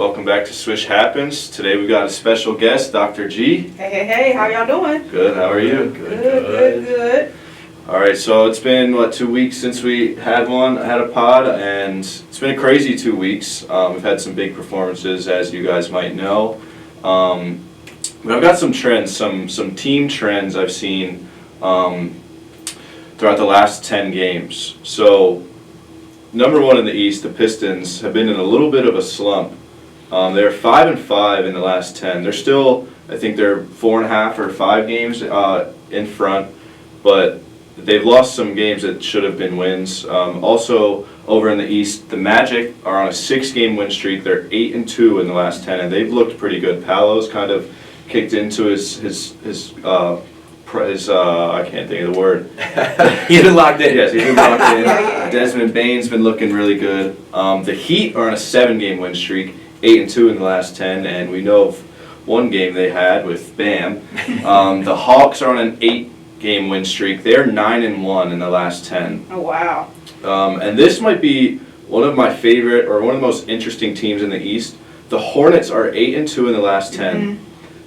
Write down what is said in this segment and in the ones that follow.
Welcome back to Swish Happens. Today we've got a special guest, Dr. G. Hey, how y'all doing? Good, how are you? Good. All right, so it's been, 2 weeks since we had a pod, and it's been a crazy 2 weeks. We've had some big performances, as you guys might know. But I've got some trends, some team trends I've seen throughout the last 10 games. So, number one in the East, the Pistons have been in a little bit of a slump. They're 5-5 in the last 10. They're still, I think they're 4.5 or 5 games in front, but they've lost some games that should have been wins. Also, over in the East, the Magic are on a 6-game win streak. They're 8-2 in the last 10, and they've looked pretty good. Paolo's kind of kicked into his I can't think of the word. He's been locked in. Yes, he's been locked in. Desmond Bane's been looking really good. The Heat are on a 7-game win streak, 8-2 in the last 10, and we know of one game they had with Bam. The Hawks are on an 8-game win streak. They're 9-1 in the last 10. Oh, wow. And this might be one of my favorite, or one of the most interesting teams in the East. The Hornets are 8-2 in the last 10. Mm-hmm.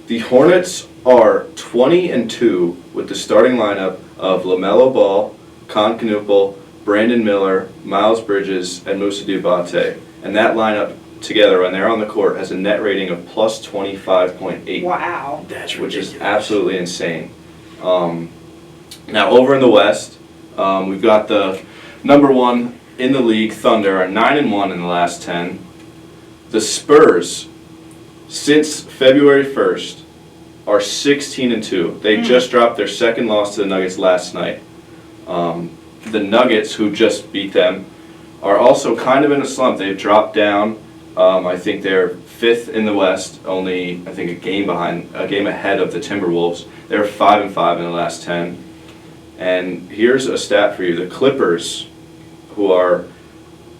The Hornets are 20-2 with the starting lineup of LaMelo Ball, Con Knuppel, Brandon Miller, Miles Bridges, and Moussa Diabate. And that lineup together, when they're on the court, has a net rating of plus 25.8. Wow. That's which ridiculous. is absolutely insane. Now, over in the West, we've got the number one in the league, Thunder, are 9-1 in the last 10. The Spurs, since February 1st, are 16-2. They just dropped their second loss to the Nuggets last night. The Nuggets, who just beat them, are also kind of in a slump. They've dropped down. I think they're 5th in the West, only a game ahead of the Timberwolves. They're 5-5 in the last 10. And here's a stat for you: the Clippers, who are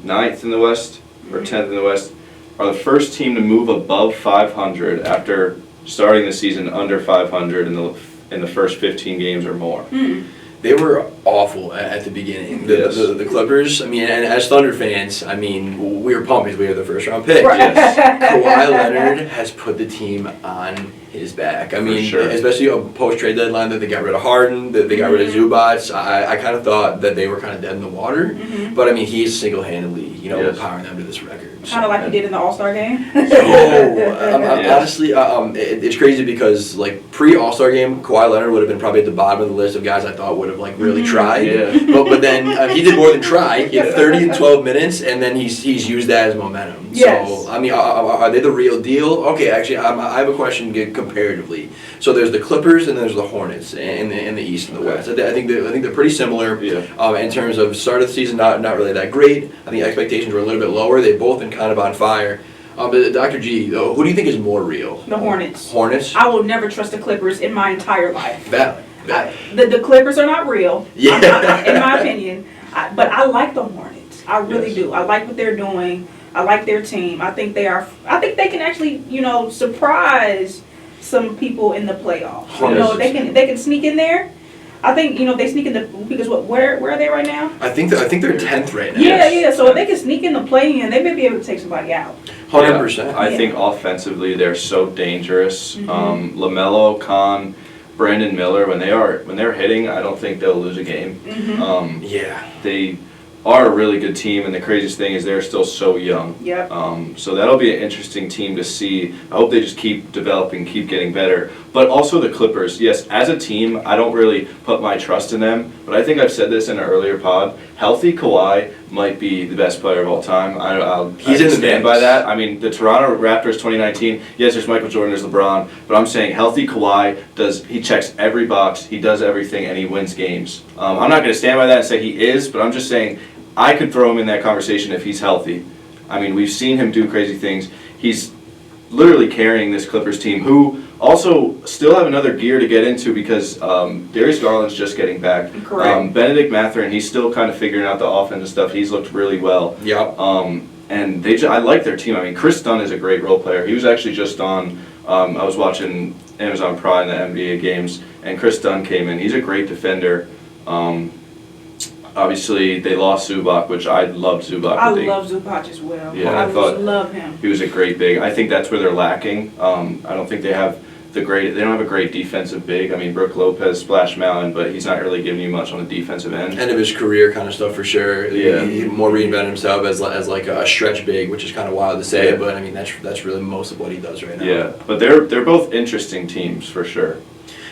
9th in the West or 10th in the West, are the first team to move above 500 after starting the season under 500 in the first 15 games or more. They were awful at the beginning. The Clippers, I mean, and as Thunder fans, I mean, we were pumped because we had the first round pick. Right. Yes. Kawhi Leonard has put the team on his back. I mean, especially a post-trade deadline that they got rid of Harden, that they got rid of Zubac. I kind of thought that they were kind of dead in the water. But I mean, he's single-handedly, powering them to this record. Kind of like he did in the All-Star game. Honestly, it's crazy because like pre-All-Star game, Kawhi Leonard would have been probably at the bottom of the list of guys I thought would have like really tried. Yeah. But then he did more than try. He had 30 in 12 minutes, and then he's used that as momentum. Yes. So I mean, are they the real deal? Okay, actually, I have a question comparatively. So there's the Clippers and there's the Hornets in the East and the West. I think they're pretty similar. In terms of start of the season, not really that great. I think expectations were a little bit lower. They've both been kind of on fire. But Dr. G, who do you think is more real? The Hornets. Hornets? I will never trust the Clippers in my entire life. Valid. The Clippers are not real, yeah. in my opinion. But I like the Hornets. I really do. I like what they're doing. I like their team. I think they can actually, surprise some people in the playoffs. They can sneak in there. I think they sneak in because where are they right now? I think they're 10th right now. Yeah. So if they can sneak in the play-in, they may be able to take somebody out. 100%. I think offensively they're so dangerous. LaMelo, Con, Brandon Miller, when they're hitting, I don't think they'll lose a game. They are a really good team, and the craziest thing is they're still so young. Yep. So that'll be an interesting team to see. I hope they just keep developing, keep getting better. But also the Clippers, yes, as a team, I don't really put my trust in them, but I think I've said this in an earlier pod. Healthy Kawhi might be the best player of all time. He's in the stand by that. I mean, the Toronto Raptors 2019, yes, there's Michael Jordan, there's LeBron, but I'm saying healthy Kawhi he checks every box, he does everything, and he wins games. I'm not going to stand by that and say he is, but I'm just saying I could throw him in that conversation if he's healthy. I mean, we've seen him do crazy things. He's literally carrying this Clippers team, who also still have another gear to get into because Darius Garland's just getting back. Correct. Benedict Mathurin, he's still kind of figuring out the offensive stuff. He's looked really well. Yep. And I like their team. I mean, Chris Dunn is a great role player. He was actually just on, I was watching Amazon Prime, the NBA games, and Chris Dunn came in. He's a great defender. Obviously, they lost Zubac, which I loved Zubac. I love Zubac as well. Yeah, I I thought love him. he was a great big. I think that's where they're lacking. I don't think they have they don't have a great defensive big. I mean, Brook Lopez splashed mountain, but he's not really giving you much on the defensive end. End of his career kind of stuff for sure. Yeah. He more reinvented himself as like a stretch big, which is kind of wild to say, Yeah. but I mean that's really most of what he does right now. Yeah, but they're both interesting teams for sure.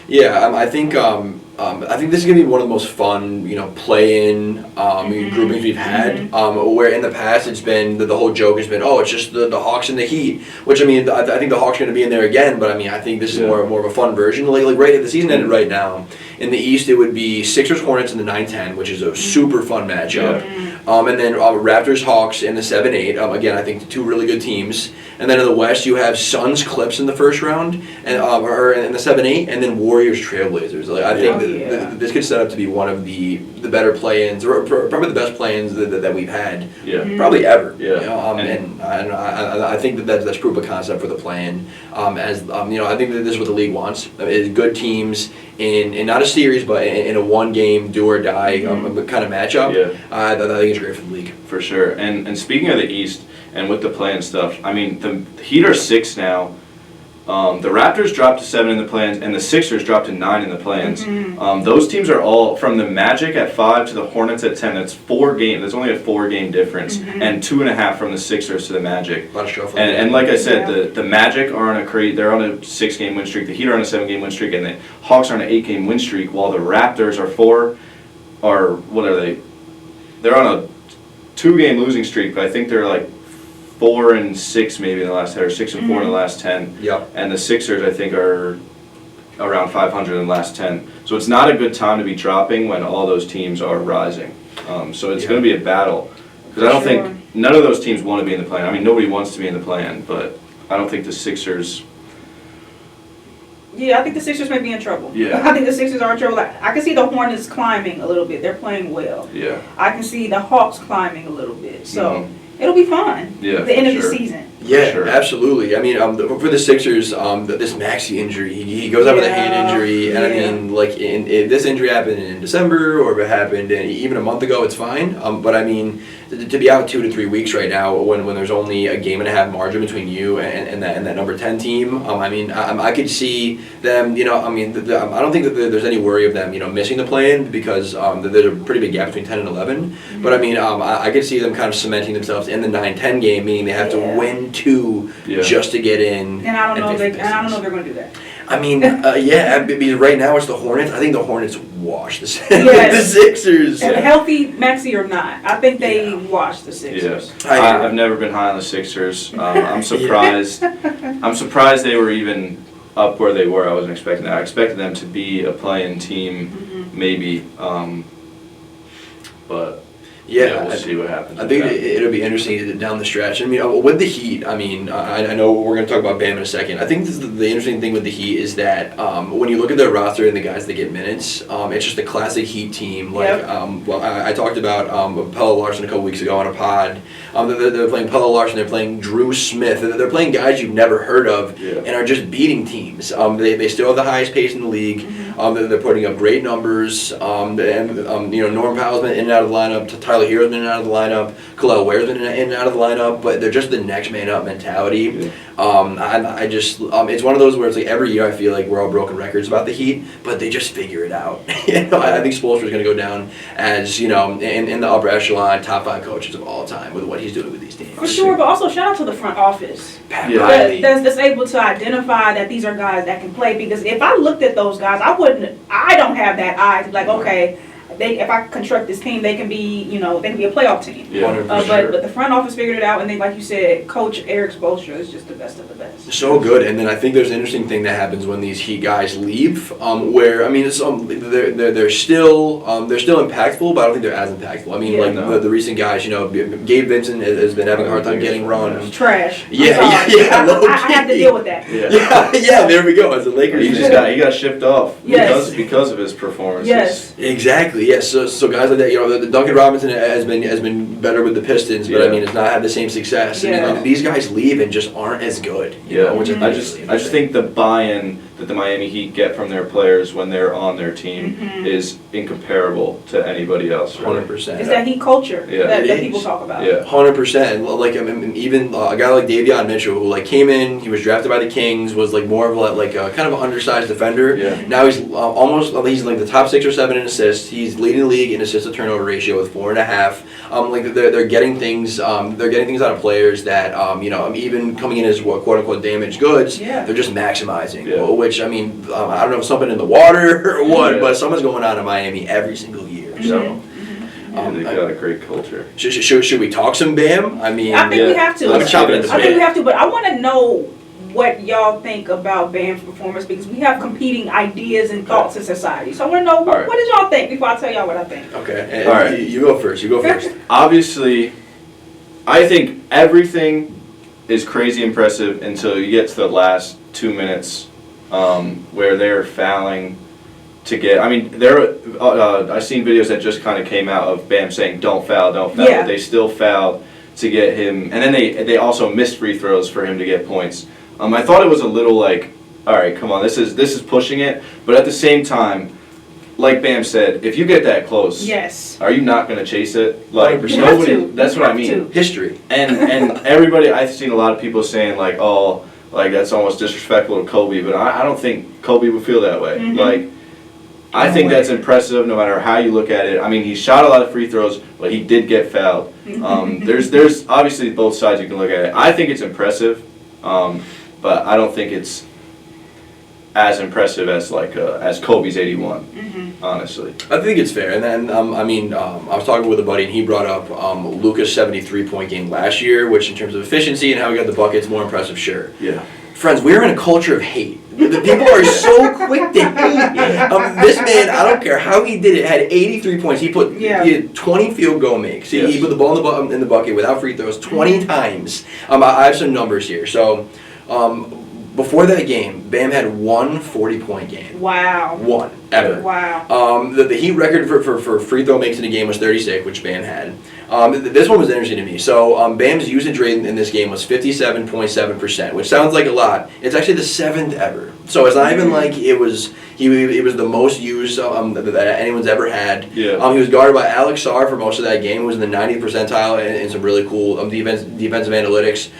Yeah, I think this is gonna be one of the most fun, play-in groupings we've had. Where in the past it's been the whole joke has been, oh, it's just the Hawks and the Heat. Which I mean, I think the Hawks are gonna be in there again, but I mean, I think this is more of a fun version. Like right, the season ended right now. In the East, it would be Sixers Hornets in the 9-10, which is a super fun matchup. And then Raptors Hawks in the 7-8. Again, I think two really good teams. And then in the West, you have Suns Clips in the first round, and or in the 7-8, and then Warriors Trailblazers. Like I think this could set up to be one of the better play-ins, or probably the best play-ins that we've had, probably ever. Yeah. And I think that's proof of concept for the play-in. I think that this is what the league wants: is good teams in not a series, but in a one-game do or die kind of matchup. Yeah. I think it's great for the league. For sure. And speaking of the East and with the play-in stuff, I mean, the Heat are 6 now. The Raptors dropped to 7 in the play-ins, and the Sixers dropped to 9 in the play-ins. Those teams are all from the Magic at 5 to the Hornets at 10. That's 4 games. That's only a 4-game difference, and 2.5 from the Sixers to the Magic. A lot of shuffling. And like I said, the Magic are on they're on a 6-game win streak. The Heat are on a 7-game win streak, and the Hawks are on an 8-game win streak. While the Raptors what are they? They're on a 2-game losing streak, but I think they're like 4-6 maybe in the last 10, or 6-4 in the last 10. Yep. And the Sixers, I think, are around 500 in the last 10. So it's not a good time to be dropping when all those teams are rising. So it's going to be a battle. Because I don't think none of those teams want to be in the plan. I mean, nobody wants to be in the plan, but I don't think the Sixers. Yeah, I think the Sixers may be in trouble. Yeah. I think the Sixers are in trouble. I can see the Hornets climbing a little bit. They're playing well. Yeah. I can see the Hawks climbing a little bit. So it'll be fun. Yeah. The end of the sure. season. Yeah, Sure. absolutely. I mean, for the Sixers, this Maxey injury, he goes out with a hand injury, and I mean, like, if this injury happened in December, or if it happened even a month ago, it's fine. But I mean, to be out 2 to 3 weeks right now, when there's only a game and a half margin between you and that number 10 team, I mean, I could see them, I mean, I don't think that there's any worry of them, missing the play-in, because there's a pretty big gap between 10 and 11. But I mean, I could see them kind of cementing themselves in the 9-10 game, meaning they have to win 2 just to get in. And I don't know if they're going to do that. I mean, because right now it's the Hornets. I think the Hornets wash the Yes. Sixers. And healthy Maxey or not, I think they wash the Sixers. Yeah. I've never been high on the Sixers. I'm surprised. I'm surprised they were even up where they were. I wasn't expecting that. I expected them to be a play-in team, maybe. But we'll see what happens. I think it'll be interesting down the stretch. I mean, with the Heat, I mean, I know we're going to talk about Bam in a second. I think the interesting thing with the Heat is that when you look at their roster and the guys that get minutes, it's just a classic Heat team. Like, I talked about Pelle Larsson a couple weeks ago on a pod. They're playing Pelle Larsson, they're playing Drew Smith. They're playing guys you've never heard of and are just beating teams. They still have the highest pace in the league. They're putting up great numbers. Norm Powell's been in and out of the lineup. Tyler Hero's been in and out of the lineup. Khalil Ware's been in and out of the lineup. But they're just the next man up mentality. I just it's one of those where it's like every year I feel like we're all broken records about the Heat, but they just figure it out. I think Spoelstra's going to go down as in the upper echelon, top 5 coaches of all time with what he's doing with these teams. For sure, but also shout out to the front office. That's able to identify that these are guys that can play. Because if I looked at those guys, I don't have that eye to be like, okay, if I construct this team, they can be a playoff team. But the front office figured it out, and then, like you said, Coach Eric Spoelstra is just the best of the best. So good, and then I think there's an interesting thing that happens when these Heat guys leave, where I mean, it's, they're still impactful, but I don't think they're as impactful. I mean, the recent guys, Gabe Vincent has been having a hard time getting run. Trash. I had to deal with that. Yeah. There we go. As a Laker, he got shipped off because of his performances. Yes. Exactly. Yes. So guys like that, the Duncan Robinson has been better with the Pistons, but I mean, it's not had the same success. I mean, these guys leave and just aren't as good. Which I just think the buy-in that the Miami Heat get from their players when they're on their team is incomparable to anybody else. Really. 100%. It's that Heat culture that It people is. talk about. Yeah. 100%. Like, I mean, even a guy like Davion Mitchell, who like came in, he was drafted by the Kings, was like more of like a kind of an undersized defender. Yeah. Now he's he's like the top 6 or 7 in assists. He's leading the league in assist to turnover ratio with 4.5. Like they're getting things. They're getting things out of players that even coming in as quote unquote damaged goods. Yeah. They're just maximizing. Yeah. Which I mean, I don't know if something in the water or what, Yeah. but something's going on in Miami every single year. So. They've got a great culture. Should we talk some Bam? I mean, I think we have to. Let's chop it into I think we Bam. have to, but I want to know what y'all think about Bam's performance because we have competing ideas and thoughts in society. So I want to know right. what did y'all think before I tell y'all what I think. Okay, All right. you go first. You go first. Obviously, I think everything is crazy impressive until you get to the last 2 minutes where they're fouling to get. I mean, I've seen videos that just kind of came out of Bam saying, "Don't foul, don't foul." Yeah. But they still fouled to get him, and then they also missed free throws for him to get points. I thought it was a little like, all right, come on, this is pushing it, but at the same time, like Bam said, if you get that close, Yes. are you not going to chase it? Like 100%. nobody. You have to. That's You what I have mean. to. History. And everybody, I've seen a lot of people saying like, oh, like that's almost disrespectful to Kobe, but I don't think Kobe would feel that way. Like, I think that's impressive no matter how you look at it. I mean, he shot a lot of free throws, but he did get fouled. There's obviously both sides you can look at it. I think it's impressive, but I don't think it's as impressive as as Kobe's 81. Honestly. I think it's fair. And then, I was talking with a buddy, and he brought up Luka's 73-point game last year, which in terms of efficiency and how he got the buckets, more impressive, sure. Yeah. Friends, we're in a culture of hate. The people are so quick to hate. This man, I don't care how he did it, had 83 points. He had 20 field goal makes. He put the ball in the bucket without free throws 20 times. I have some numbers here. So, before that game, Bam had one 40-point game. Wow. One, ever. Wow. The Heat record for free throw makes in a game was 36, which Bam had. This one was interesting to me. So Bam's usage rate in this game was 57.7%, which sounds like a lot. It's actually the 7th ever. So it's not even like it was the most used that anyone's ever had. Yeah. He was guarded by Alex Sarr for most of that game. He was in the 90th percentile in some really cool defensive analytics,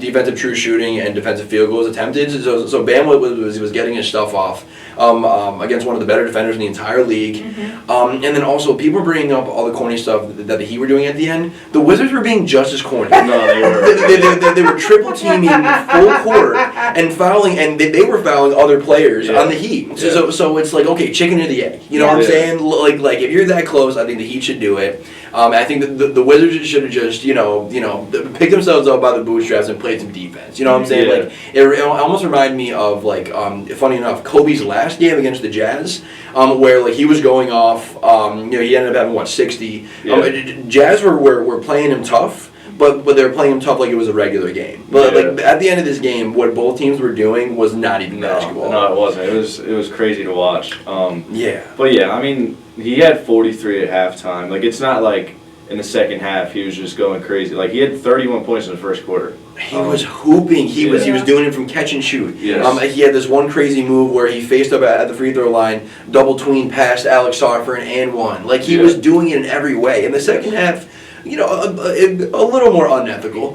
defensive true shooting, and defensive field goals attempted. So Bam was getting his stuff off against one of the better defenders in the entire league. And then also people were bringing up all the corny stuff that the Heat were doing at the end. The Wizards were being just as corny. No, they were. They were triple teaming full court and fouling, and they were fouling other players on the Heat. So it's like, okay, chicken or the egg. You know what I'm saying? Like if you're that close, I think the Heat should do it. I think that the Wizards should have just picked themselves up by the bootstraps and played some defense. You know what I'm saying? Like it almost reminded me of funny enough, Kobe's last game against the Jazz, where like he was going off. He ended up having 60. Jazz were playing him tough. But they were playing him tough like it was a regular game. But like at the end of this game, what both teams were doing was not even basketball. No, it wasn't. It was crazy to watch. But yeah, I mean, he had 43 at halftime. Like it's not like in the second half he was just going crazy. Like he had 31 points in the first quarter. He was hooping. He was doing it from catch and shoot. Yes. He had this one crazy move where he faced up at the free throw line, double tween past Alex Sarr for an and one. Like he was doing it in every way. In the second half, a little more unethical.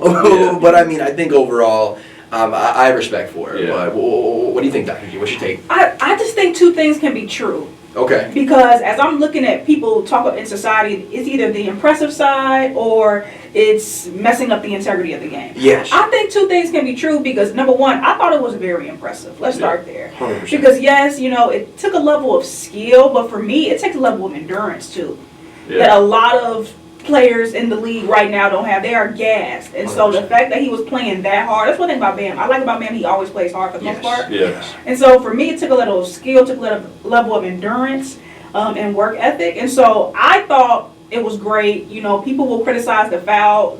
But I mean, I think overall, I have respect for it. But what do you think, Dr. G? What's your take? I just think two things can be true. Okay. Because as I'm looking at people talk about in society, it's either the impressive side or it's messing up the integrity of the game. Yes. I think two things can be true because number one, I thought it was very impressive. Let's start there. 100%. Because yes, it took a level of skill, but for me, it takes a level of endurance too. That a lot of players in the league right now don't have. They are gassed. And so the fact that he was playing that hard, that's one thing about Bam. I like about Bam, he always plays hard for the most part. Yes. And so for me, it took a little skill, took a level of endurance and work ethic. And so I thought it was great. People will criticize the fouls.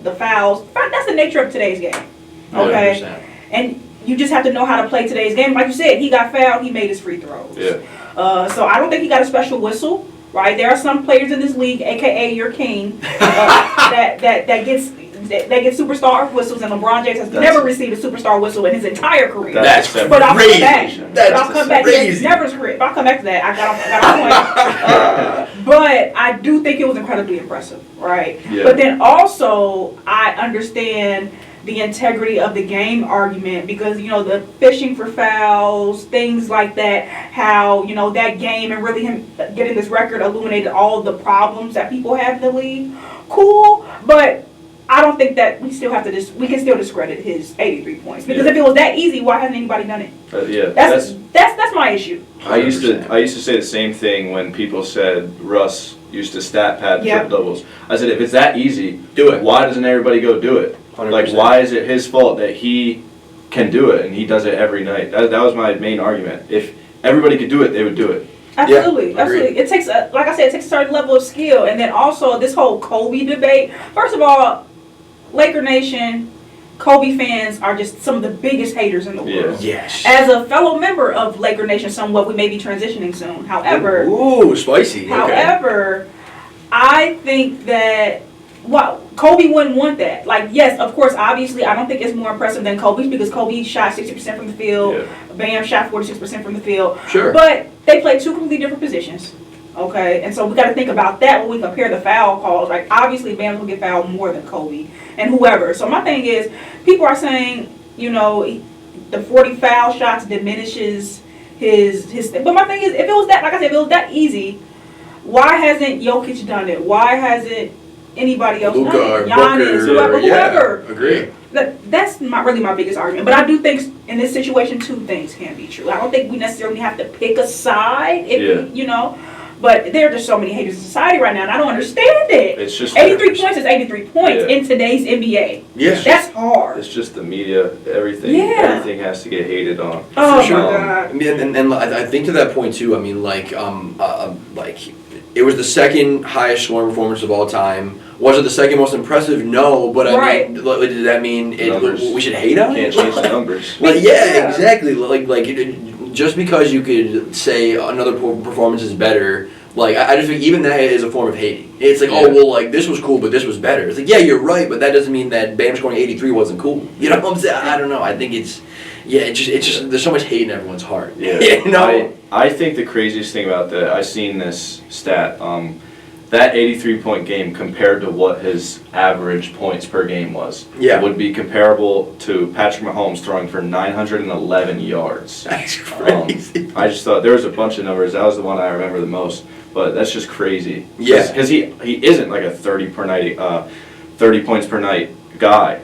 That's the nature of today's game. Okay? 100%. And you just have to know how to play today's game. Like you said, he got fouled, he made his free throws. Yeah. So I don't think he got a special whistle. right? There are some players in this league, aka your king, that gets superstar whistles, and LeBron James has never received a superstar whistle in his entire career. That's but I'll come back. That's I'll come back. crazy. Never script. But I'll come back to that. I got on point. But I do think it was incredibly impressive, right? Yeah. But then also, I understand the integrity of the game argument, because the fishing for fouls, things like that, how that game and really him getting this record illuminated all the problems that people have in the league. Cool, but I don't think that we can still discredit his 83 points, because if it was that easy, why hasn't anybody done it? That's my issue. I used to say the same thing when people said Russ used to stat pad triple doubles. I said, if it's that easy, do it. Why doesn't everybody go do it? 100%. Like, why is it his fault that he can do it and he does it every night? That was my main argument. If everybody could do it, they would do it. Absolutely, absolutely. It takes, like I said, it takes a certain level of skill, and then also this whole Kobe debate. First of all, Laker Nation, Kobe fans are just some of the biggest haters in the world. Yes. As a fellow member of Laker Nation, somewhat, we may be transitioning soon. However, ooh, spicy. However, I think that Kobe wouldn't want that. Like, yes, of course, obviously, I don't think it's more impressive than Kobe's, because Kobe shot 60% from the field. Bam shot 46% from the field. Sure. But they play two completely different positions. Okay, and so we got to think about that when we compare the foul calls. Like, obviously, Bam's gonna get fouled more than Kobe and whoever. So my thing is, people are saying, the 40 foul shots diminishes his. But my thing is, if it was that, like I said, if it was that easy, why hasn't Jokic done it? Why hasn't anybody else done it? Giannis, whoever. Agree. That's really my biggest argument. But I do think in this situation, two things can be true. I don't think we necessarily have to pick a side. But there are just so many haters in society right now, and I don't understand it. It's just 83 points is 83 points in today's NBA. Yeah. That's hard. It's just the media, everything. Yeah. Everything has to get hated on. Oh, sure. my God. I mean, and I think to that point too. I mean, like it was the second highest scoring performance of all time. Was it the second most impressive? No, but I mean, did that mean we should hate on it? Can't change the numbers. Exactly. Just because you could say another performance is better, like I just think even that is a form of hating. It's like, this was cool, but this was better. It's like, yeah, you're right, but that doesn't mean that Bam scoring 83 wasn't cool. You know what I'm saying? I don't know. I think it's just there's so much hate in everyone's heart. Yeah. I think the craziest thing about that, I seen this stat, that 83-point game compared to what his average points per game was, would be comparable to Patrick Mahomes throwing for 911 yards. That's crazy. I just thought there was a bunch of numbers. That was the one I remember the most. But that's just crazy. Yeah. Because he isn't like a 30 points per night guy.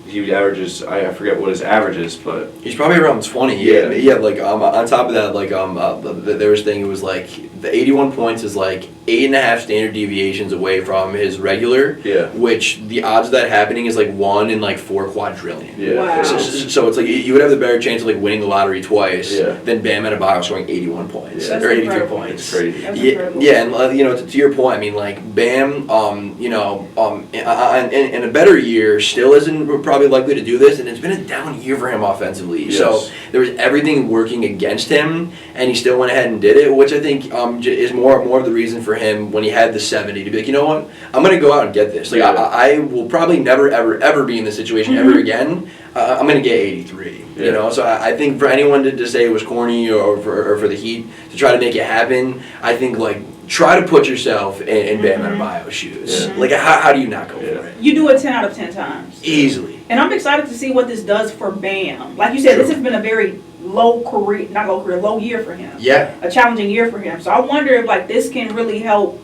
He averages, I forget what his average is, but he's probably around 20. Yeah. Like on top of that, like there was thing. It was like the 81 points is like 8.5 standard deviations away from his regular. Yeah. Which the odds of that happening is like 1 in like 4 quadrillion. Yeah. Wow. So it's like you would have the better chance of like winning the lottery twice than Bam Adebayo scoring 81 points That's or 83 incredible. points. It's crazy. That's incredible. Yeah, and to your point, I mean, like Bam, in a better year, still isn't probably likely to do this, and it's been a down year for him offensively. Yes. So there was everything working against him, and he still went ahead and did it, which I think is more of the reason for him when he had the 70 to be like, you know what, I'm gonna go out and get this. Like I will probably never ever be in this situation ever again. I'm gonna get 83. You know, so I think for anyone to say it was corny or for the Heat to try to make it happen, I think like try to put yourself in Bam Adebayo's shoes. Like Mm-hmm. how do you not go for it? You do it 10 out of 10 times. Easily. And I'm excited to see what this does for Bam. Like you said, this has been a very low year for him. Yeah. A challenging year for him. So I wonder if like this can really help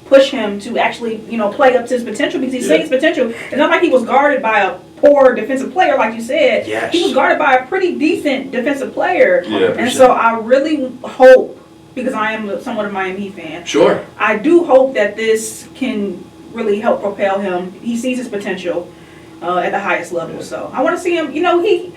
push him to actually, play up to his potential, because he's seeing his potential. It's not like he was guarded by a poor defensive player, like you said. Yes. He was guarded by a pretty decent defensive player. Yeah. And so I really hope, because I am somewhat of a Miami Heat fan. Sure. I do hope that this can really help propel him. He sees his potential at the highest level. So I want to see him, I feel like he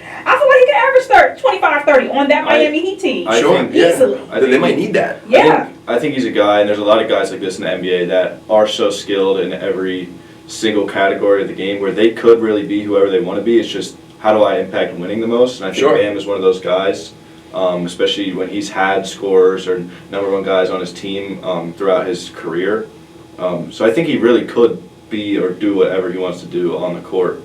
can average 25-30 on that Miami Heat team. Easily. They might need that. Yeah. I think he's a guy, and there's a lot of guys like this in the NBA that are so skilled in every single category of the game where they could really be whoever they want to be. It's just, how do I impact winning the most? And I think Bam is one of those guys. especially when he's had scorers or number one guys on his team throughout his career. So I think he really could be or do whatever he wants to do on the court.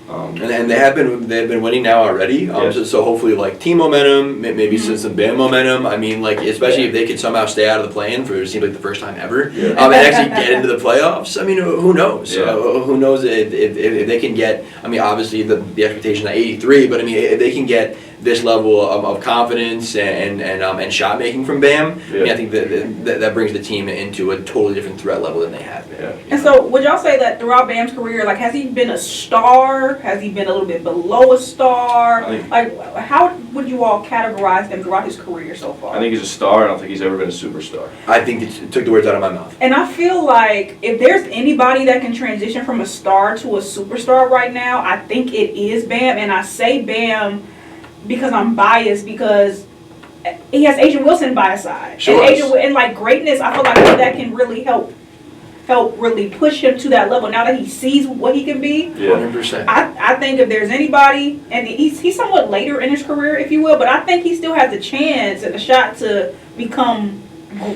And they've been winning now already. Yes. So hopefully, like, team momentum, maybe some band momentum. I mean, like, especially if they could somehow stay out of the play-in for it seems like the first time ever, and actually get into the playoffs. I mean, who knows? Yeah. Who knows if they can get? I mean, obviously the expectation at 83, but I mean, if they can get this level of confidence and shot making from Bam, I mean, I think that brings the team into a totally different threat level than they have been. Yeah. And so, would y'all say that throughout Bam's career, like, has he been a star? Has he been a little bit below a star? Like, how would you all categorize him throughout his career so far? I think he's a star. I don't think he's ever been a superstar. I think it took the words out of my mouth. And I feel like if there's anybody that can transition from a star to a superstar right now, I think it is Bam. And I say Bam because I'm biased because he has Agent Wilson by his side. Sure. And like greatness, I feel like that can really help really push him to that level now that he sees what he can be. 100%. I think if there's anybody, and he's somewhat later in his career, if you will, but I think he still has a chance and a shot to become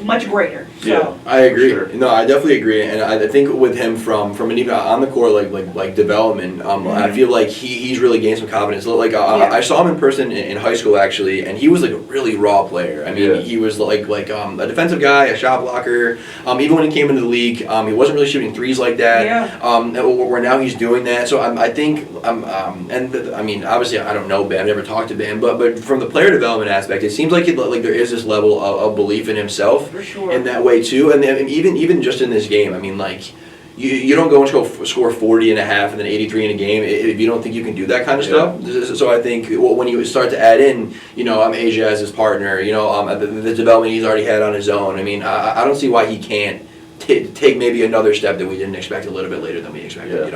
much greater. So. Yeah, I agree. Sure. No, I definitely agree, and I think with him from an even on the court like development, I feel like he's really gained some confidence. Like I saw him in person in high school actually, and he was like a really raw player. I mean, he was like a defensive guy, a shot blocker. Even when he came into the league, he wasn't really shooting threes like that. Yeah. Where now he's doing that. So I think I mean obviously I don't know Bam, never talked to Bam, but from the player development aspect, it seems like there is this level of belief in himself. For sure. In that way too, and even just in this game, I mean, like you don't go and score 40 and a half and then 83 in a game if you don't think you can do that kind of stuff. So I think when you start to add in, Asia as his partner, the development he's already had on his own. I mean, I don't see why he can't take maybe another step that we didn't expect a little bit later than we expected.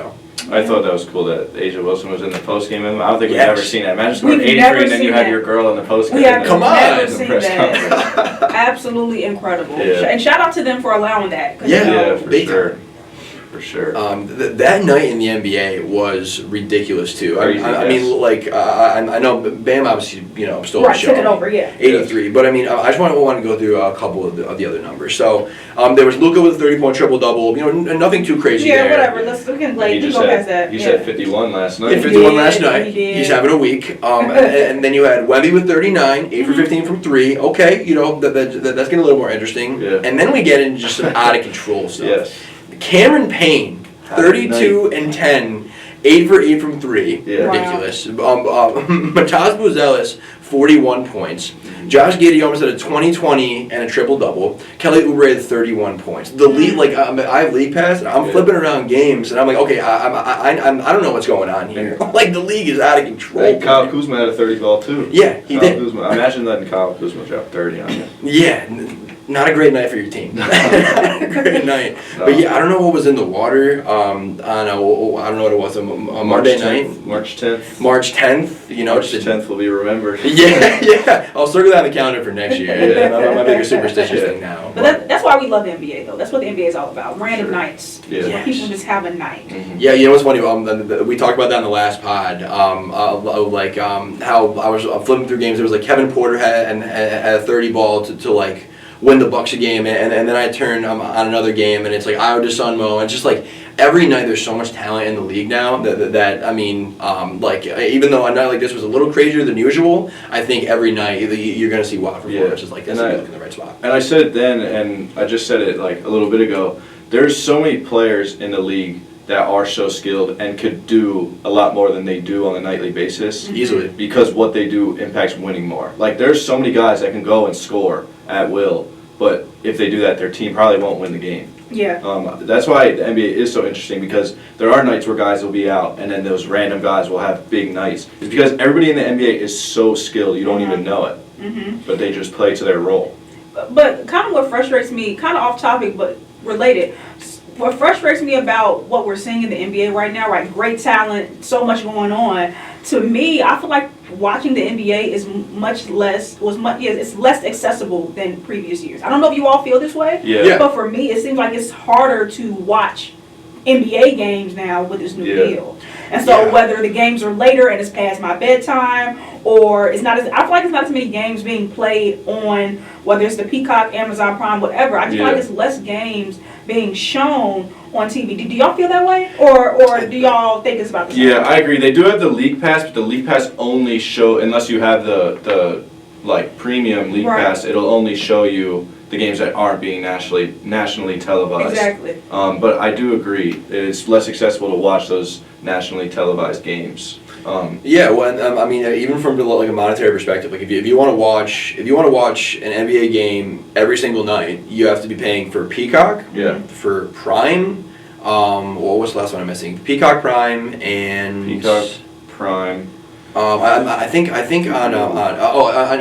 I thought that was cool that Asia Wilson was in the post game. I don't think we've Yes. ever seen that. Imagine scoring We've 83 never and then you seen had that. your girl in the post game. We have Come on. never In the seen press that. conference. Absolutely incredible. Yeah. And shout out to them for allowing that. 'Cause, Yeah. For big sure. For sure. That night in the NBA was ridiculous too. I mean, like I know Bam obviously stole the show. Took it over, yeah. 83, but I mean I just want to go through a couple of the other numbers. So there was Luka with a 30-point triple double. Nothing too crazy Yeah, there. whatever. We can go past that. He said 51 last night. He had 51 did, last night. he did. He's having a week. And then you had Wemby with 39, 8 for 15 from 3. Okay, that's getting a little more interesting. Yeah. And then we get into just some out of control stuff. Yes. Cameron Payne, 32 and 10, 8 for 8 from 3. Yeah. Ridiculous. Mataz Buzelis, 41 points. Josh Giddey almost had a 20-20 and a triple-double. Kelly Oubre had 31 points. The league, like I have league pass, and I'm flipping around games, and I'm like, okay, I don't know what's going on here. Like the league is out of control. Hey, Kyle Kuzma had a 30 ball too. Yeah, he Kyle did. Kuzma. Imagine letting Kyle Kuzma drop 30 on you. Yeah, not a great night for your team. Great night. But yeah, I don't know what was in the water. I don't know what it was. A Monday night. March 10th. March 10th. March 10th will be remembered. Yeah. I'll circle that on the calendar for next year. Yeah, my bigger superstitious thing now. But that's why we love the NBA, though. That's what the NBA is all about. Random nights. Yeah. Where people just have a night. Mm-hmm. Yeah, you know what's funny? We talked about that in the last pod. How I was flipping through games. It was like Kevin Porter had a 30 ball to like win the Bucks a game, and then I turn on another game, and it's like Io DeSunmo, and just like every night there's so much talent in the league now that I mean, like even though a night like this was a little crazier than usual, I think every night you're gonna see wild performances like this. And in the right spot. And I said it then, and I just said it like a little bit ago. There's so many players in the league that are so skilled and could do a lot more than they do on a nightly basis. Easily. Because what they do impacts winning more. Like there's so many guys that can go and score at will, but if they do that, their team probably won't win the game. Yeah. That's why the NBA is so interesting, because there are nights where guys will be out and then those random guys will have big nights. It's because everybody in the NBA is so skilled, you don't even know it, but they just play to their role. But kind of what frustrates me, kind of off topic but related, what frustrates me about what we're seeing in the NBA right now, right? Great talent, so much going on. To me, I feel like watching the NBA is it's less accessible than previous years. I don't know if you all feel this way, Yeah. but for me, it seems like it's harder to watch NBA games now with this new deal. And so Yeah. whether the games are later and it's past my bedtime, or I feel like it's not as many games being played on, whether it's the Peacock, Amazon Prime, whatever. I just feel like it's less games being shown on TV. Do y'all feel that way? Or do y'all think it's about the same? Yeah, I agree. They do have the League Pass, but the League Pass only unless you have the like premium League Right. Pass, it'll only show you the games that aren't being nationally televised. Exactly. But I do agree, it's less accessible to watch those nationally televised games. Yeah, well, I mean, even from like a monetary perspective, like if you want to watch an NBA game every single night, you have to be paying for Peacock, Yeah. for Prime. What was the last one I'm missing? Peacock, Prime, and Peacock, Prime. I think on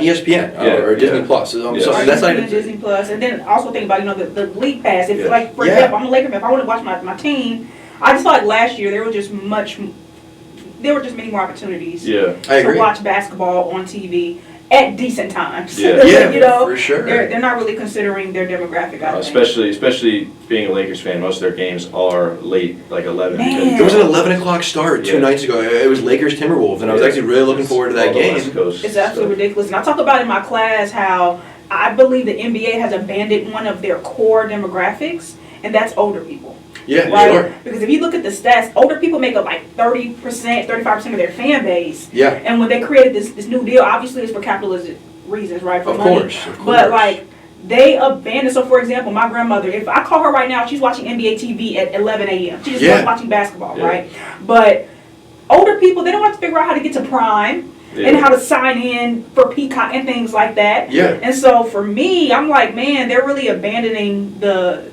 ESPN or Disney Plus. So Right, that's not Disney Plus, and then also think about the League Pass. If Yeah. like for Yeah. example, I'm a Laker fan. If I want to watch my team, I just feel like last year there were just many more opportunities Yeah. I to agree. watch basketball on TV at decent times. Yeah. Yeah, you know, for sure. they're not really considering their demographic. I think. Especially being a Lakers fan, most of their games are late, like 11. Man. There was an 11 o'clock start 2 Yeah. nights ago. It was Lakers Timberwolves, and I was Yeah. actually really looking forward to that All the game. West Coast It's absolutely stuff. ridiculous. And I talk about in my class how I believe the NBA has abandoned one of their core demographics, and that's older people. Yeah, Right? sure. Because if you look at the stats, older people make up like 30%, 35% of their fan base. Yeah, And when they created this new deal, obviously it's for capitalist reasons, right? For of money. course. But like they abandoned. So for example, my grandmother, if I call her right now, she's watching NBA TV at 11 a.m. She's just Yeah. watching basketball, Yeah. right? But older people, they don't have to figure out how to get to Prime and how to sign in for Peacock and things like that. Yeah. And so for me, I'm like, man, they're really abandoning the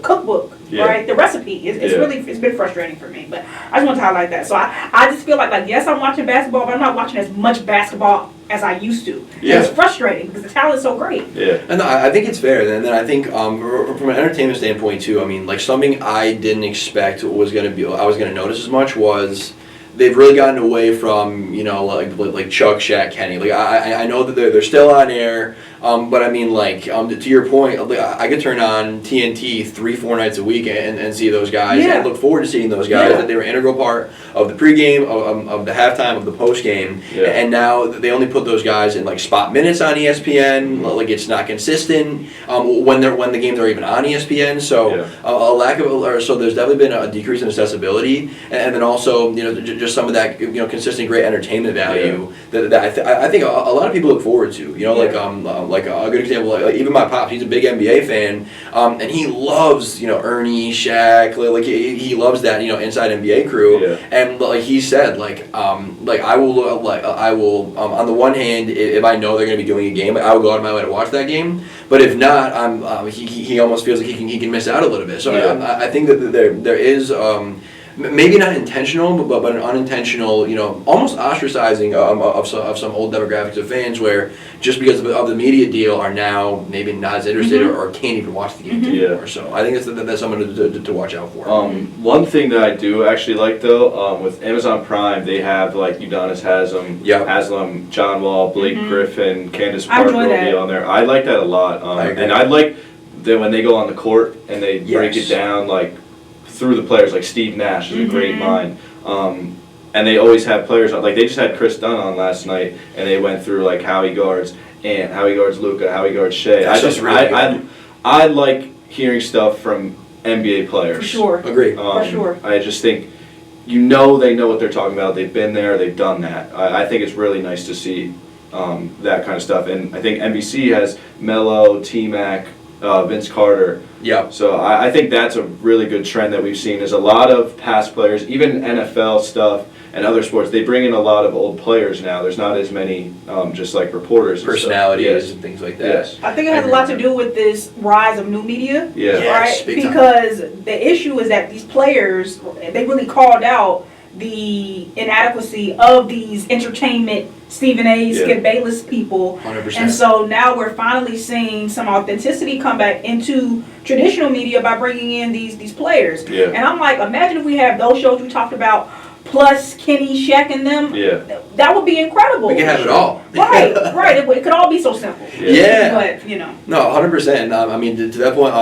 cookbook, Yeah. right? The recipe. It's Yeah. really, it's been frustrating for me. But I just want to highlight that. So I just feel like yes, I'm watching basketball, but I'm not watching as much basketball as I used to. Yeah. And it's frustrating because the talent's so great. Yeah. And I think it's fair. And then I think from an entertainment standpoint too, I mean, like something I didn't expect I was going to notice as much was they've really gotten away from, like Chuck, Shaq, Kenny. Like I know that they're still on air, but I mean, like to your point, like, I could turn on TNT 3-4 nights a week and see those guys, Yeah. and look forward to seeing those guys. Yeah. That they were an integral part of the pregame, of the halftime, of the postgame, Yeah. and now they only put those guys in like spot minutes on ESPN. Like it's not consistent when the games are even on ESPN. So Yeah. a lack of, or so there's definitely been a decrease in accessibility, and then also just some of that consistent great entertainment value that I think a lot of people look forward to. Like a good example, like even my pops, he's a big NBA fan, and he loves Ernie, Shaq, like he loves that inside NBA crew, Yeah. and like he said, I will on the one hand, if I know they're going to be doing a game, I will go out of my way to watch that game. But if not, he almost feels like he can miss out a little bit. So Yeah. I think that there is. Maybe not intentional, but an unintentional, almost ostracizing of some old demographics of fans where just because of the media deal are now maybe not as interested or can't even watch the game anymore. Yeah. So I think that's something to watch out for. One thing that I do actually like though, with Amazon Prime, they have like Udonis Haslam, John Wall, Blake Griffin, Candace I Parker enjoy will that. be on there. I like that a lot. I agree. And I like that when they go on the court and they break Yes. it down like through the players, like Steve Nash is a great mind. And they always have players on, like they just had Chris Dunn on last night, and they went through like how he guards Ant, how he guards Luka, how he guards Shea. That's just really good. I like hearing stuff from NBA players. For sure. Agree. For sure. I just think they know what they're talking about. They've been there. They've done that. I think it's really nice to see that kind of stuff. And I think NBC has Melo, T-Mac, Vince Carter. Yeah. So I think that's a really good trend that we've seen. There's a lot of past players, even NFL stuff and other sports. They bring in a lot of old players now. There's not as many just like reporters, and Personalities stuff. and things like that. Yes. I think it has a lot to do with this rise of new media. Yeah. Yes, Right? big time. Because the issue is that these players, they really called out the inadequacy of these entertainment Stephen A, Skip Bayless people. 100%. And so now we're finally seeing some authenticity come back into traditional media by bringing in these players. Yeah. And I'm like, imagine if we have those shows we talked about plus Kenny, Shaq, and them. Yeah. That would be incredible. We can have it all. Right. It could all be so simple. Yeah. But No, 100%. I mean, to that point,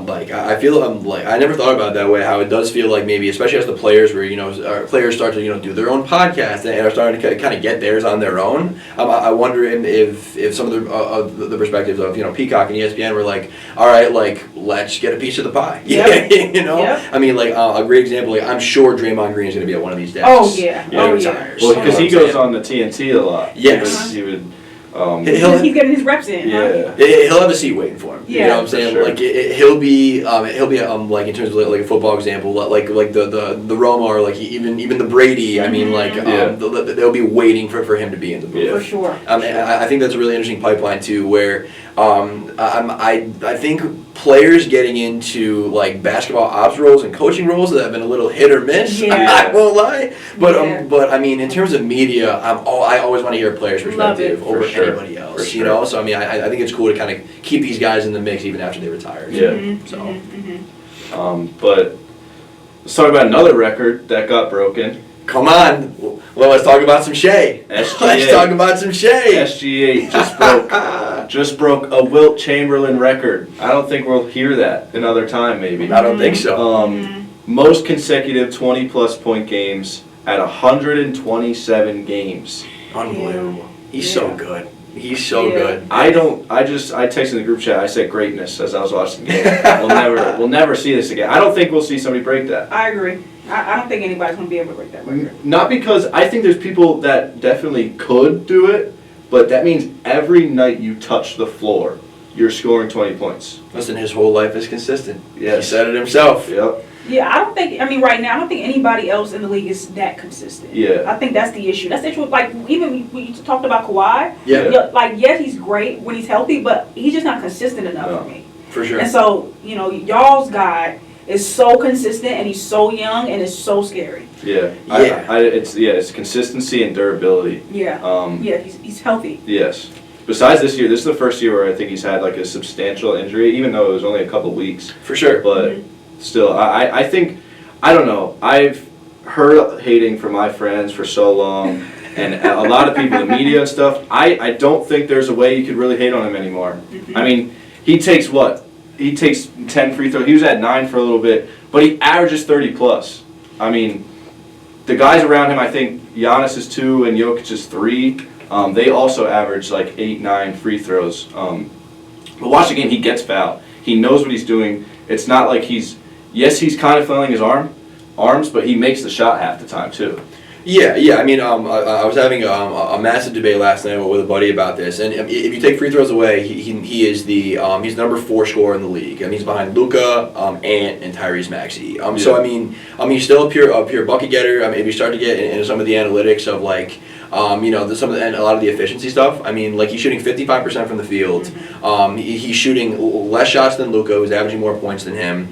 like I feel like I never thought about it that way. How it does feel like maybe, especially as the players, where our players start to do their own podcast and are starting to kind of get theirs on their own. I wonder if some of the perspectives of Peacock and ESPN were like, all right, like let's get a piece of the pie. Yep. Yep. I mean, like a great example. Like I'm sure Draymond Green is going to be at one of these desks. Oh yeah. When he retires. Well, because he goes on the TNT a lot. Yes. He would. He's getting his reps in. Yeah. He'll have a seat waiting for him. Yeah. You know what I'm saying? Sure. Like he'll be like in terms of like a football example, like the Roma or like even the Brady. I mean, like they'll be waiting for him to be in the booth. For sure. I think that's a really interesting pipeline too, where I think players getting into like basketball ops roles and coaching roles that have been a little hit or miss. Yeah. I won't lie, but I mean in terms of media, I always want to hear a player's perspective over anybody else. For sure. So I mean I think it's cool to kind of keep these guys in the mix even after they retire. Yeah. So. But let's talk about another record that got broken. Come on, well, let's talk about some Shea. SGA. Let's talk about some Shea. SGA just broke a Wilt Chamberlain record. I don't think we'll hear that another time, maybe. I don't think so. Most consecutive 20-plus point games at 127 games. Unbelievable. He's so good. He's so good. I texted in the group chat. I said greatness as I was watching the game. We'll never see this again. I don't think we'll see somebody break that. I agree. I don't think anybody's going to be able to break that record. Not because I think there's people that definitely could do it, but that means every night you touch the floor, you're scoring 20 points. Listen, his whole life is consistent. Yes. He said it himself. Yep. Yeah, right now, I don't think anybody else in the league is that consistent. Yeah. I think that's the issue. That's the issue. Like, even we talked about Kawhi. Yeah. Like, he's great when he's healthy, but he's just not consistent enough for me. For sure. And so, y'all's guy is so consistent, and he's so young, and it's so scary. Yeah. It's consistency and durability. Yeah. He's healthy. Yes. Besides this year, this is the first year where I think he's had like a substantial injury, even though it was only a couple weeks. For sure. But still, I think, I don't know, I've heard hating from my friends for so long, and a lot of people in the media and stuff. I don't think there's a way you could really hate on him anymore. I mean, he takes 10 free throws. He was at 9 for a little bit, but he averages 30 plus. I mean, the guys around him, I think Giannis is 2 and Jokic is 3. They also average like 8, 9 free throws. But watch the game, he gets fouled. He knows what he's doing. It's not like he's kind of flailing his arms, but he makes the shot half the time too. Yeah. I mean, I was having a massive debate last night with a buddy about this, and if you take free throws away, he is he's number 4 scorer in the league, and he's behind Luka, Ant, and Tyrese Maxey. So I mean, he's still a pure bucket getter. I mean, if you start to get into some of the analytics of like. And a lot of the efficiency stuff. I mean, like he's shooting 55% from the field. He's shooting less shots than Luka, who's averaging more points than him.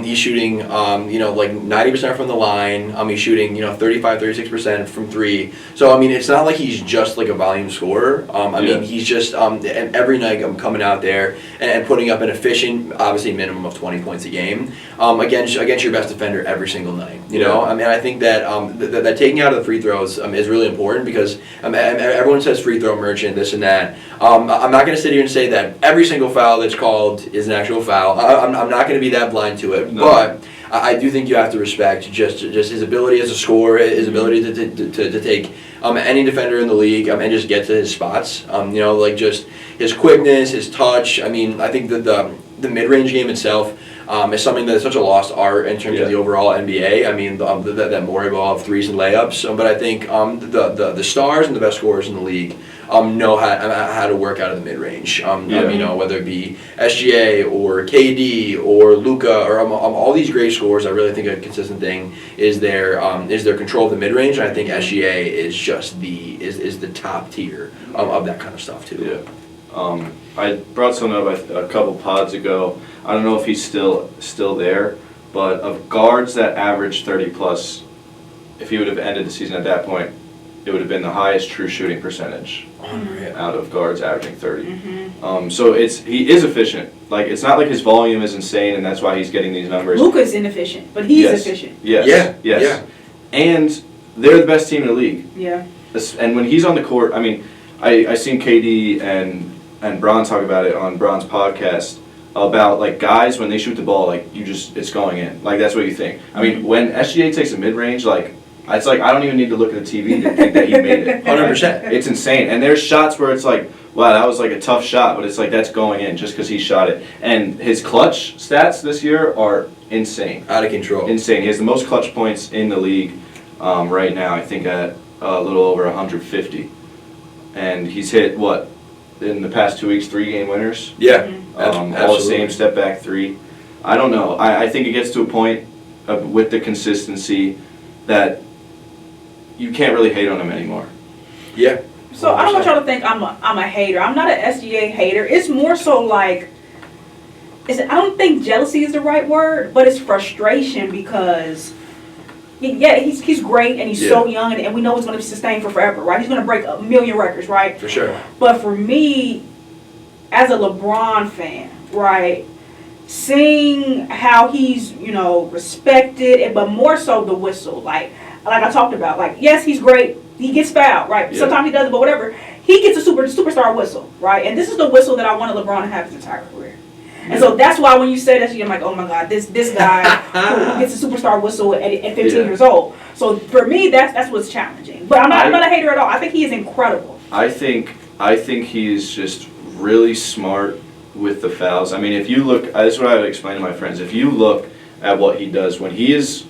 He's shooting, like 90% from the line. He's shooting, 35-36% from 3. So I mean, it's not like he's just like a volume scorer. I mean, he's just every night coming out there and putting up an efficient, obviously minimum of 20 points a game against your best defender every single night. You know, I mean, I think that that taking out of the free throws is really important. Because everyone says free throw merchant, this and that. I'm not going to sit here and say that every single foul that's called is an actual foul. I'm not going to be that blind to it. No. But I do think you have to respect just his ability as a scorer, his ability to take any defender in the league and just get to his spots. Like just his quickness, his touch. I mean, I think that the mid-range game itself is something that's such a lost art in terms of the overall NBA. I mean, that Morey ball of threes and layups. But I think the stars and the best scorers in the league know how to work out of the mid-range. Whether it be SGA or KD or Luka or all these great scorers, I really think a consistent thing is their control of the mid-range. And I think SGA is just the top tier of that kind of stuff too. Yeah. I brought something up a couple pods ago. I don't know if he's still there, but of guards that average 30 plus, if he would have ended the season at that point, it would have been the highest true shooting percentage out of guards averaging 30. So he is efficient. Like it's not like his volume is insane, and that's why he's getting these numbers. Luka's inefficient, but he's efficient. Yes. And they're the best team in the league. Yeah. And when he's on the court, I mean, I seen KD and Bron talk about it on Bron's podcast about like guys when they shoot the ball, like it's going in. Like that's what you think. I mean, when SGA takes a mid-range, like it's like I don't even need to look at the TV to think that he made it. 100%. It's insane. And there's shots where it's like, wow, that was like a tough shot, but it's like that's going in just because he shot it. And his clutch stats this year are insane. Out of control. Insane. He has the most clutch points in the league right now, I think at a little over 150. And he's hit, what, in the past 2 weeks, 3 game winners? Yeah, all the same step back 3. I don't know. I think it gets to a point with the consistency that you can't really hate on him anymore. Yeah. So I don't want y'all to think I'm a hater. I'm not an SGA hater. It's more so like, I don't think jealousy is the right word, but it's frustration because, yeah, he's great and he's so young and we know he's going to be sustained for forever, right? He's going to break 1 million records, right? For sure. But for me, as a LeBron fan, right, seeing how he's, respected, but more so the whistle, like I talked about, like, yes, he's great. He gets fouled, right? Yeah. Sometimes he doesn't, but whatever. He gets a superstar whistle, right? And this is the whistle that I wanted LeBron to have his entire career. And so that's why when you say that, I'm like, oh my God, this guy who gets a superstar whistle at 15 years old. So for me, that's what's challenging. But I'm not a hater at all. I think he is incredible. I think he's just really smart with the fouls. I mean, if you look, this is what I would explain to my friends. If you look at what he does when he's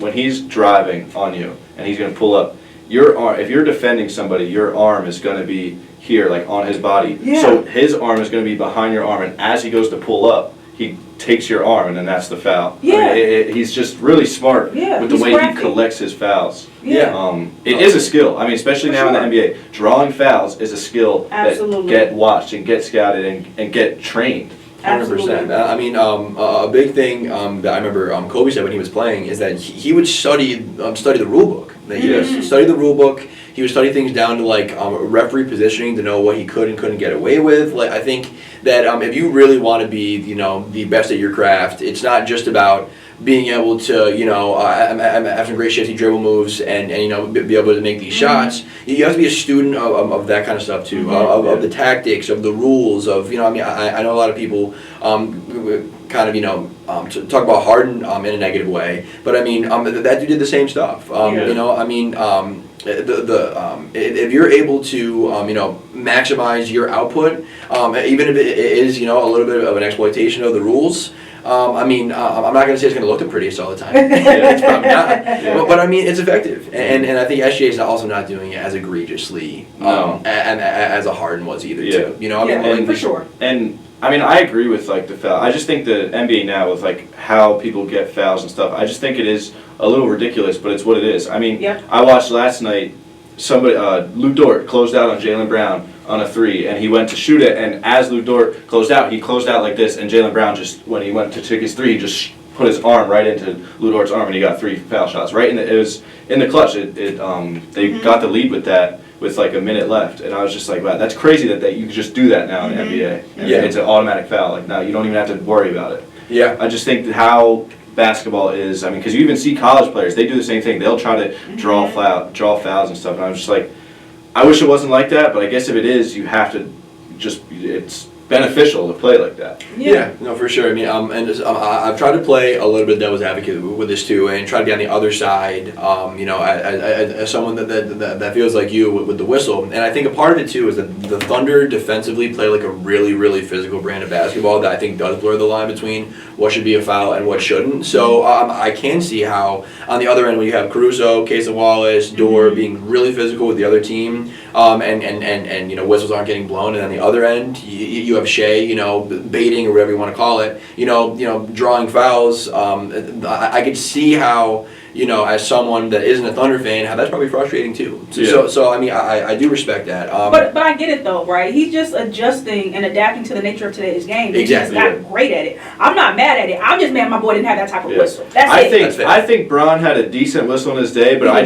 driving on you and he's going to pull up, your arm, if you're defending somebody, your arm is going to be here, like on his body. Yeah. So his arm is going to be behind your arm, and as he goes to pull up, he takes your arm, and then that's the foul. Yeah. I mean, he's just really smart with the way crafty. He collects his fouls. Yeah. It is a skill. I mean, especially now in the NBA, drawing fouls is a skill that get watched and get scouted and get trained. 100%. I mean, a big thing that I remember Kobe said when he was playing is that he would study the rule book. He would study the rule book. He would study things down to like referee positioning to know what he could and couldn't get away with. Like I think that if you really want to be the best at your craft, it's not just about being able to have some great shifty dribble moves and be able to make these shots. You have to be a student of that kind of stuff too, of the tactics, of the rules, of I know a lot of people kind of talk about Harden in a negative way, but I mean that dude did the same stuff. If you're able to maximize your output, even if it is a little bit of an exploitation of the rules. I'm not going to say it's going to look the prettiest all the time. It's probably not. But I mean, it's effective. And I think SGA is also not doing it as egregiously as a Harden was either, too. For sure. And, I mean, I agree with, like, the foul. I just think the NBA now with, like, how people get fouls and stuff, I just think it is a little ridiculous, but it's what it is. I mean, I watched last night, Lou Dort closed out on Jaylen Brown on a 3, and he went to shoot it, and as Lou Dort closed out like this, and Jaylen Brown just, when he went to take his 3, he just put his arm right into Lou Dort's arm, and he got 3 foul shots, right? And it was in the clutch. They got the lead with that with like a minute left, and I was just like, wow, that's crazy that you can just do that now in the NBA. And it's an automatic foul. Like now you don't even have to worry about it. Yeah. I just think how basketball is, I mean, because you even see college players, they do the same thing. They'll try to draw fouls and stuff, and I was just like, I wish it wasn't like that, but I guess if it is, you have to it's beneficial to play like that. Yeah, no, for sure. I mean, I've tried to play a little bit of devil's advocate with this too, and try to be on the other side. As someone that feels like you with the whistle, and I think a part of it too is that the Thunder defensively play like a really, really physical brand of basketball that I think does blur the line between what should be a foul and what shouldn't. So I can see how on the other end when you have Caruso, Casey Wallace, Dort being really physical with the other team, and whistles aren't getting blown, and on the other end you have Shea, baiting or whatever you want to call it, drawing fouls. I could see how, as someone that isn't a Thunder fan, how that's probably frustrating too. So I mean, I do respect that. But I get it though, right? He's just adjusting and adapting to the nature of today's game. He just got great at it. I'm not mad at it. I'm just mad my boy didn't have that type of whistle. I think Bron had a decent whistle in his day, but I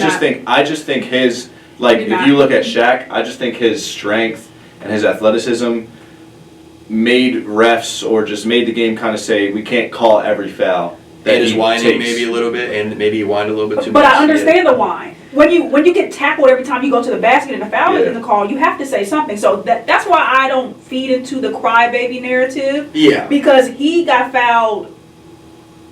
just think his, like, if you look at Shaq, I just think his strength and his athleticism made refs or just made the game kind of say we can't call every foul. And his whining maybe a little bit, and maybe he whined a little bit too much. But I understand the whine. when you get tackled every time you go to the basket and the foul is in the call, you have to say something. So that's why I don't feed into the crybaby narrative. Yeah. Because he got fouled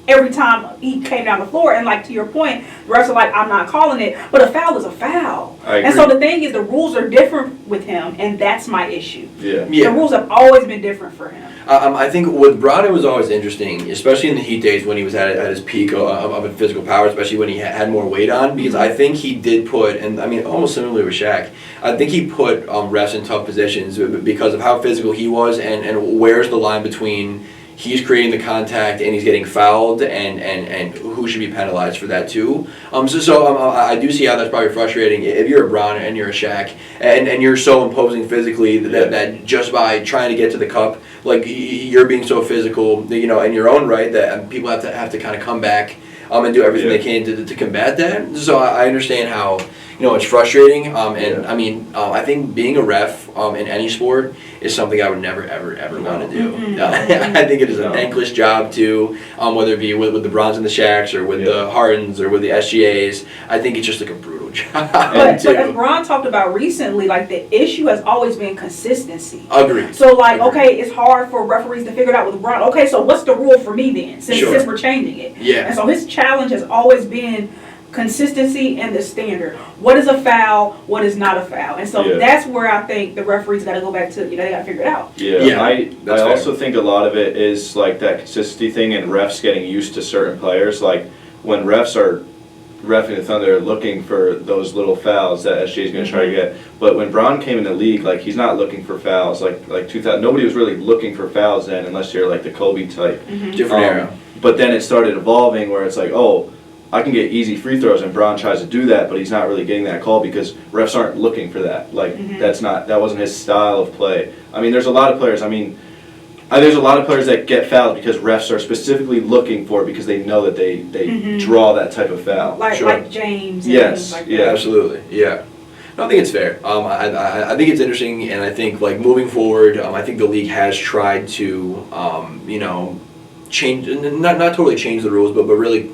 every time he came down the floor, and like to your point, the refs are like, I'm not calling it, but a foul is a foul. I agree. And so the thing is, the rules are different with him, and that's my issue. Yeah. The rules have always been different for him. I think with Braun it was always interesting, especially in the Heat days when he was at his peak of physical power, especially when he had more weight on, because I think he did put, and I mean almost similarly with Shaq, I think he put refs in tough positions because of how physical he was, and where's the line between he's creating the contact and he's getting fouled, and who should be penalized for that too. I do see how that's probably frustrating if you're a Braun and you're a Shaq, and you're so imposing physically that just by trying to get to the cup, like you're being so physical, in your own right, that people have to kind of come back and do everything they can to combat that. So I understand how it's frustrating. I think being a ref in any sport is something I would never, ever want to do. I think it is a thankless job too, whether it be with the Brons and the Shaqs or with the Hardens or with the SGAs. I think it's just like a brutal job. But as Bron talked about recently, like the issue has always been consistency. Agreed. So okay, it's hard for referees to figure it out with Bron. Okay, so what's the rule for me then, since we're changing it? Yeah. And so his challenge has always been consistency and the standard. What is a foul? What is not a foul? And so that's where I think the referees got to go back to, they got to figure it out. I also think a lot of it is like that consistency thing and refs getting used to certain players. Like when refs are reffing the Thunder looking for those little fouls that SJ is going to try to get. But when Braun came in the league, like he's not looking for fouls. Like 2000, nobody was really looking for fouls then unless you're like the Kobe type. Different era. But then it started evolving where it's like, oh, I can get easy free throws, and Braun tries to do that, but he's not really getting that call because refs aren't looking for that. Like that wasn't his style of play. I mean, there's a lot of players. There's a lot of players that get fouled because refs are specifically looking for it because they know that they draw that type of foul. Like James. And yes. Like that. Yeah. Absolutely. Yeah. No, I think it's fair. I think it's interesting, and I think like moving forward, I think the league has tried to, change, not totally change the rules, but really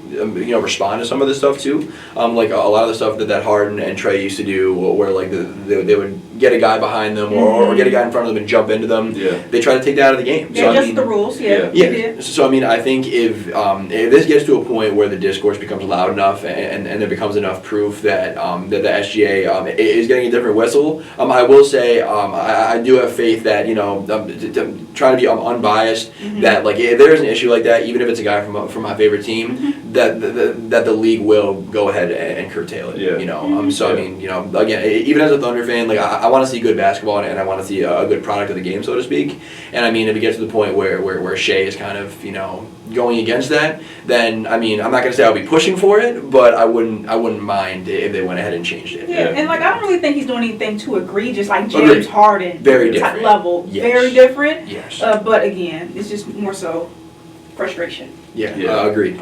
respond to some of this stuff too. Like a lot of the stuff that Harden and Trey used to do, where like they would get a guy behind them or get a guy in front of them and jump into them. Yeah. They try to take that out of the game. Yeah, just the rules. Yeah. So I think if this gets to a point where the discourse becomes loud enough and there becomes enough proof that that the SGA is getting a different whistle, I will say I do have faith that trying to be unbiased, that like if there's an issue like that, even if it's a guy from my favorite team, that the league will go ahead and curtail it. I mean, again, even as a Thunder fan, like I want to see good basketball and I want to see a good product of the game, so to speak. And I mean, if it gets to the point where Shea is kind of going against that, then I mean, I'm not gonna say I'll be pushing for it, but I wouldn't mind if they went ahead and changed it. Yeah, and like I don't really think he's doing anything too egregious, like James Harden, very different level, very different. Yes. But again, it's just more so frustration. Agreed.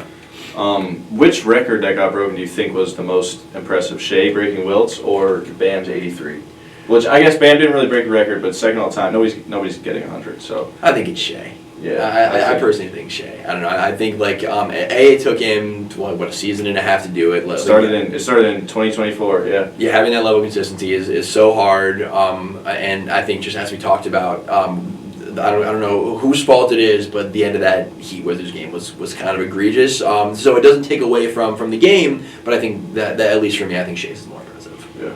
Which record that got broken do you think was the most impressive? Shea breaking Wilt's or Bam's 83? Which I guess Bam didn't really break a record, but second all time, nobody's getting 100. So I think it's Shea. Yeah, I personally think Shea. I don't know. I think like it took him a season and a half to do it. It started in 2024. Yeah, having that level of consistency is so hard. And I think just as we talked about, I don't know whose fault it is, but the end of that Heat Wizards game was kind of egregious. So it doesn't take away from the game, but I think that at least for me, I think Shea's is more impressive. Yeah.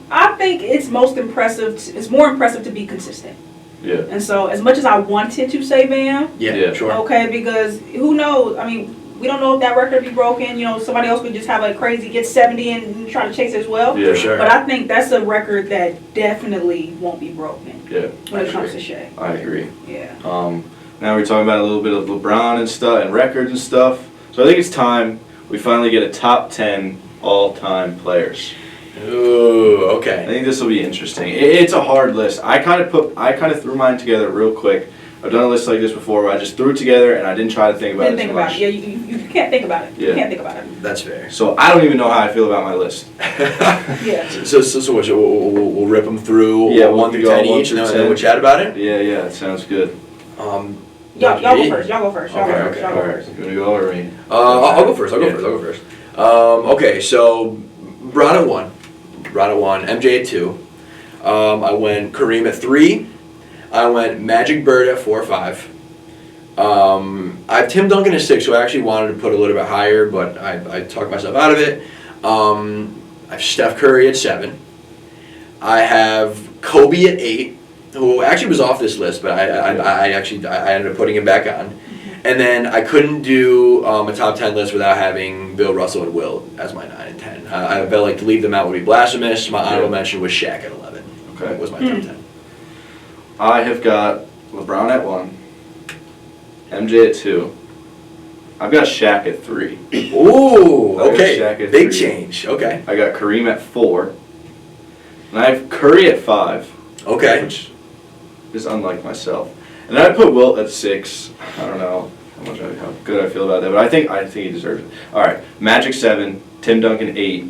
I think it's most impressive. It's more impressive to be consistent. Yeah. And so, as much as I wanted to say Bam, sure. Okay, because who knows? I mean, we don't know if that record will be broken. Somebody else could just have a crazy get 70 and try to chase it as well. Yeah, sure. But I think that's a record that definitely won't be broken. Yeah. When it comes to Shea. I agree. Yeah. Now we're talking about a little bit of LeBron and stuff and records and stuff. So I think it's time we finally get a top 10 all-time players. Ooh, okay. I think this will be interesting. It's a hard list. I kind of threw mine together real quick. I've done a list like this before where I just threw it together and I didn't try to think about it too much. Yeah, you can't think about it. Yeah. You can't think about it. That's fair. So I don't even know how I feel about my list. Yeah. So what? We'll rip them through 1 through 10 each, and then we'll chat about it. Yeah, it sounds good. Y'all go first. Y'all go first. Okay. You want to go or me? I'll go first. I'll go first. Okay, so Bron at 1. MJ at 2. I went Kareem at 3. I went Magic Bird at 4 or 5. I have Tim Duncan at 6, so I actually wanted to put a little bit higher, but I talked myself out of it. I have Steph Curry at 7. I have Kobe at 8, who actually was off this list, but I ended up putting him back on. And then I couldn't do a top 10 list without having Bill Russell and Wilt as my 9 and 10. I felt like to leave them out would be blasphemous. My honorable mention was Shaq at 11. Okay. That was my top 10. I have got LeBron at 1, MJ at 2. I've got Shaq at 3. Ooh, okay. Shaq at Big 3. change. Okay. I got Kareem at 4. And I have Curry at 5. Okay. Which is unlike myself. And then I put Wilt at 6. I don't know how good I feel about that, but I think he deserves it. All right. Magic 7, Tim Duncan 8,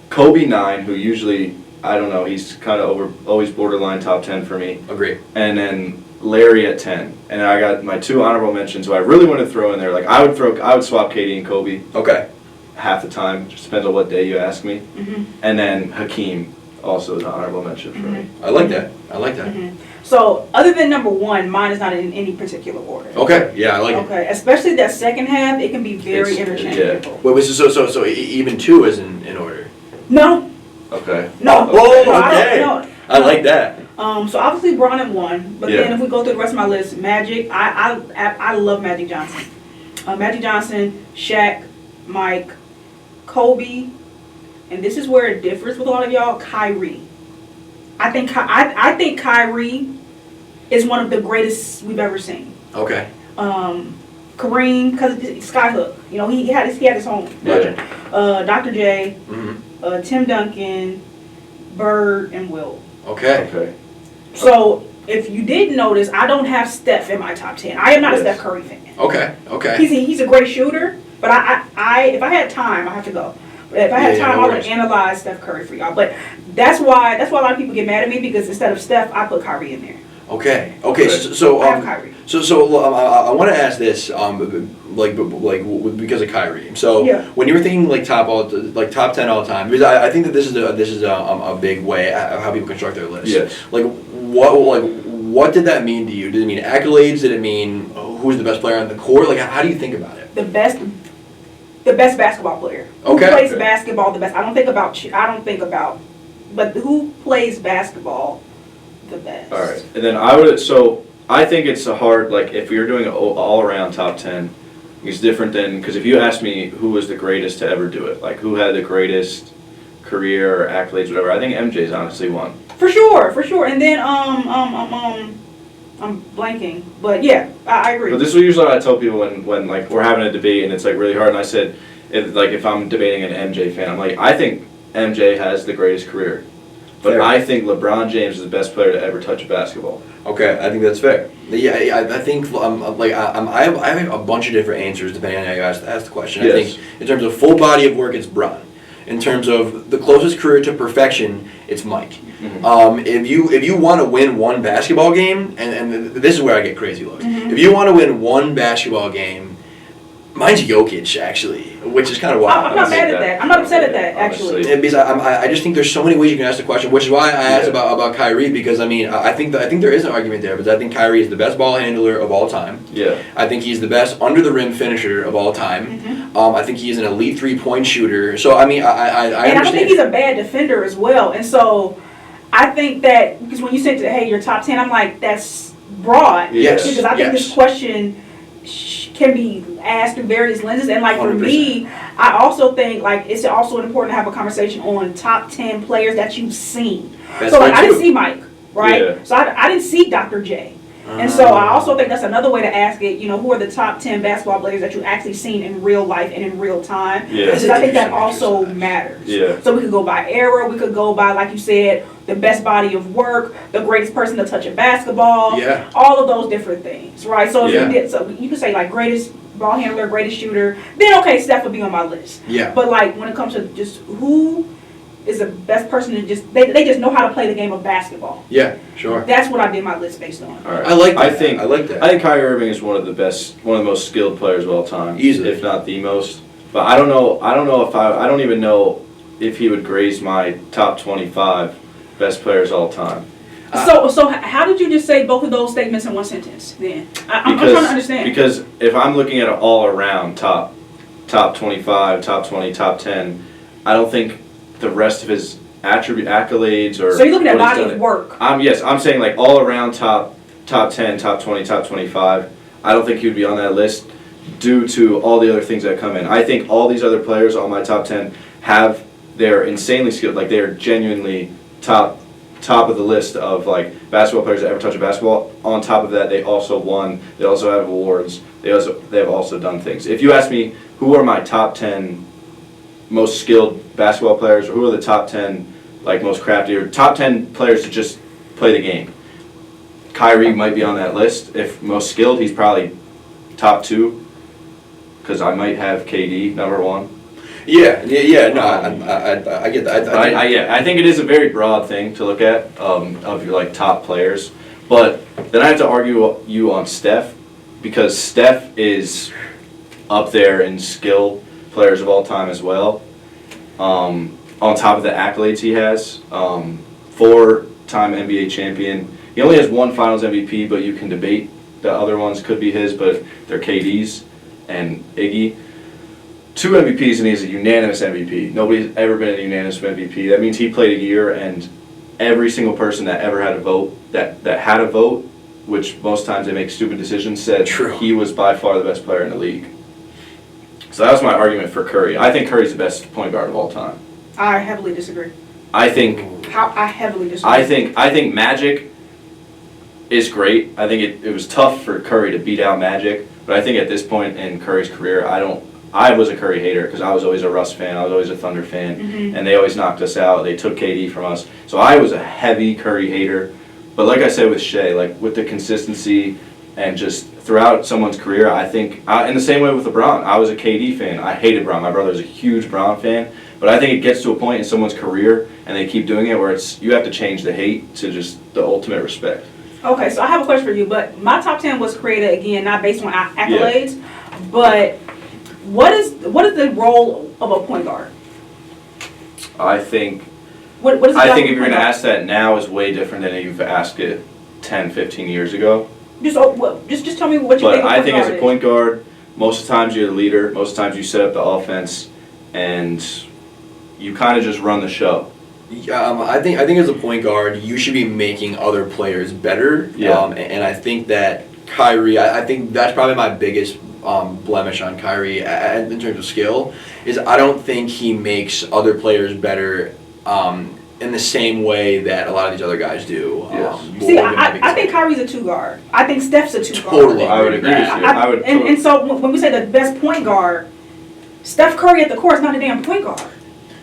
Kobe 9, who usually, I don't know, he's kind of always borderline top 10 for me. Agree. And then Larry at 10. And I got my 2 honorable mentions who I really want to throw in there. Like I would swap KD and Kobe. Okay. Half the time, just depends on what day you ask me. Mm-hmm. And then Hakeem also is an honorable mention for me. I like that. Mm-hmm. So, other than number 1, mine is not in any particular order. Okay. Yeah, I like it. Okay, especially that second half, it can be very interchangeable. Wait, so even 2 is in order. No, Okay. no. Oh, No, okay. no. I like that. So obviously Bron at 1, but Yeah. then if we go through the rest of my list, Magic, I love Magic Johnson. Magic Johnson, Shaq, Mike, Kobe, and this is where it differs with a lot of y'all, Kyrie. I think Kyrie is one of the greatest we've ever seen. Okay. Kareem, because Skyhook, you know, he had his own legend. Dr. J, Tim Duncan, Bird, and Wilt. Okay. Okay. So if you didn't notice, I don't have Steph in my top 10. I am not a Steph Curry fan. Okay. Okay. He's a great shooter, but I if I had time, I have to go. But if I had time, I would analyze Steph Curry for y'all. But that's why a lot of people get mad at me, because instead of Steph, I put Kyrie in there. Okay. Okay. So I have Kyrie. I want to ask this, because of Kyrie. So when you were thinking top 10 all time, because I think that this is a big way of how people construct their list. Yes. What did that mean to you? Did it mean accolades? Did it mean who's the best player on the court? Like, how do you think about it? The best basketball player. Okay. Who plays basketball the best? I don't think about, but who plays basketball the best? All right. And then I think it's a hard, like, if you're doing an all-around top 10, it's different than, because if you ask me who was the greatest to ever do it, like who had the greatest career or accolades, whatever, I think MJ's honestly won. For sure. And then I'm blanking, but yeah, I agree. But this is usually what I tell people when like we're having a debate and it's like really hard, and I said, if I'm debating an MJ fan, I'm like, I think MJ has the greatest career, but Fair. I think LeBron James is the best player to ever touch a basketball. Okay, I think that's fair. Yeah, I think I have a bunch of different answers depending on how you ask the question. Yes. I think in terms of full body of work, it's Bron. In terms of the closest career to perfection, it's Mike. Mm-hmm. If you want to win one basketball game, and this is where I get crazy looks. If you want to win one basketball game, mine's Jokic, actually, which is kind of wild. I'm not mad at that. I'm not upset at that, actually. And because I just think there's so many ways you can ask the question, which is why I asked about Kyrie, because I mean I think there is an argument there, because I think Kyrie is the best ball handler of all time. Yeah. I think he's the best under the rim finisher of all time. I think he's an elite 3-point shooter. So I mean I and understand. I don't think he's a bad defender as well. And so I think that, because when you said, hey, your top 10, I'm like, that's broad. Yes. Because I think this question can be asked through various lenses, and like 100%. for me, I also think like it's also important to have a conversation on top 10 players that you've seen. That's so like fair I didn't too. see Mike, right? Yeah. So I didn't see Dr. J. And so I also think that's another way to ask it, who are the top 10 basketball players that you've actually seen in real life and in real time? Yeah. Because I think that also matters. Yeah. So we could go by era, we could go by, like you said, the best body of work, the greatest person to touch a basketball, all of those different things, right? So if you did, so you could say like greatest ball handler, greatest shooter, then okay, Steph would be on my list. Yeah. But like when it comes to just who is the best person to just, they just know how to play the game of basketball. Yeah, sure. That's what I did my list based on. All right. I like that. I like that. I think Kyrie Irving is one of the most skilled players of all time, Easily, if not the most. But I don't know if I don't even know if he would graze my top 25 best players all time. So how did you just say both of those statements in one sentence? Then I'm trying to understand. Because if I'm looking at an all around top 25, top 20, top 10, I don't think the rest of his accolades or so you're looking at body of work. I'm saying like all around top 10, top 20, top 25. I don't think he would be on that list due to all the other things that come in. I think all these other players on my top 10 they're insanely skilled, like they're genuinely top of the list of like basketball players that ever touch a basketball. On top of that, they also won. They also have awards. They have also done things. If you ask me who are my top 10 most skilled basketball players, or who are the top 10 like most crafty, or top 10 players to just play the game, Kyrie might be on that list. If most skilled, he's probably top 2, because I might have KD number 1. Yeah. No, I get that. I think it is a very broad thing to look at of your like top players, but then I have to argue you on Steph, because Steph is up there in skill players of all time as well. On top of the accolades he has, 4-time NBA champion. He only has 1 Finals MVP, but you can debate the other ones could be his, but they're KD's and Iggy. 2 MVPs, and he's a unanimous MVP. Nobody's ever been a unanimous MVP. That means he played a year, and every single person that ever had a vote, that had a vote, which most times they make stupid decisions, said True. He was by far the best player in the league. So that was my argument for Curry. I think Curry's the best point guard of all time. I heavily disagree. I think I heavily disagree. I think Magic is great. I think it was tough for Curry to beat out Magic, but I think at this point in Curry's career, I was a Curry hater because I was always a Russ fan. I was always a Thunder fan, and they always knocked us out. They took KD from us, so I was a heavy Curry hater. But like I said with Shea, like with the consistency and just throughout someone's career, I think in the same way with LeBron, I was a KD fan. I hated Bron. My brother was a huge Bron fan, but I think it gets to a point in someone's career, and they keep doing it, where you have to change the hate to just the ultimate respect. Okay, so I have a question for you, but my top 10 was created again not based on accolades, but what is the role of a point guard? I think What is if you're going to ask that now is way different than if you've asked it 10, 15 years ago. Just tell me what you think. But I think as a point guard, most of the times you're the leader. Most of the times you set up the offense, and you kind of just run the show. I think as a point guard, you should be making other players better. Yeah. And I think that Kyrie, I think that's probably my biggest blemish on Kyrie in terms of skill, is I don't think he makes other players better in the same way that a lot of these other guys do. Yes. See, I think Kyrie's a 2 guard. I think Steph's a 2 guard. Totally. I would agree with you. And so when we say the best point guard, Steph Curry at the core is not a damn point guard.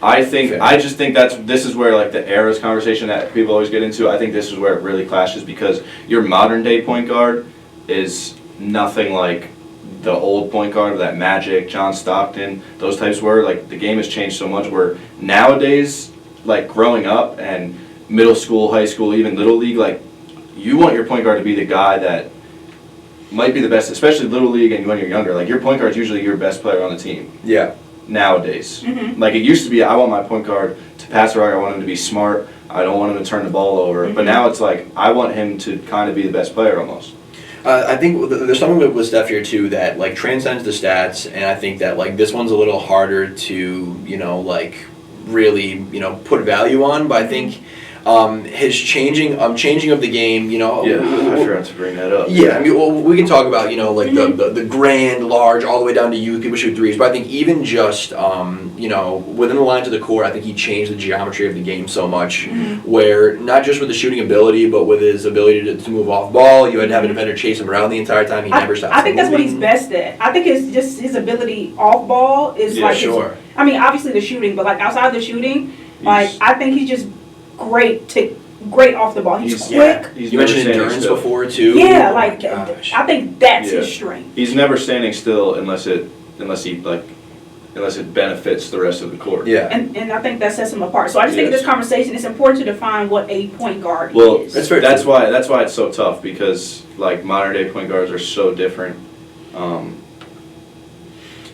I just think this is where like the eras conversation that people always get into, I think this is where it really clashes, because your modern day point guard is nothing like the old point guard that Magic, John Stockton, those types were. Like the game has changed so much where nowadays, like growing up and middle school, high school, even little league, like you want your point guard to be the guy that might be the best, especially little league and when you're younger. Like your point guard is usually your best player on the team. Yeah. Nowadays. Like it used to be, I want my point guard to pass the rock, I want him to be smart, I don't want him to turn the ball over. But now it's like, I want him to kind of be the best player almost. I think there's something with Steph here too that like transcends the stats, and I think that like this one's a little harder to like really put value on. But I think his changing of the game, I forgot to bring that up. Yeah, I mean, well, we can talk about like the grand, large, all the way down to you people shoot threes. But I think even just within the lines of the court, I think he changed the geometry of the game so much, where not just with the shooting ability, but with his ability to move off ball, you had to have a defender chase him around the entire time. He never stopped. I think that's what he's best at. I think it's just his ability off ball is sure. I mean, obviously the shooting, but like outside the shooting, I think he's just great off the ball. He's quick. You mentioned endurance before too. Yeah, I think that's his strength. He's never standing still unless it benefits the rest of the court. Yeah. And I think that sets him apart. So I just think in this conversation, it's important to define what a point guard is. That's why it's so tough, because like modern day point guards are so different. So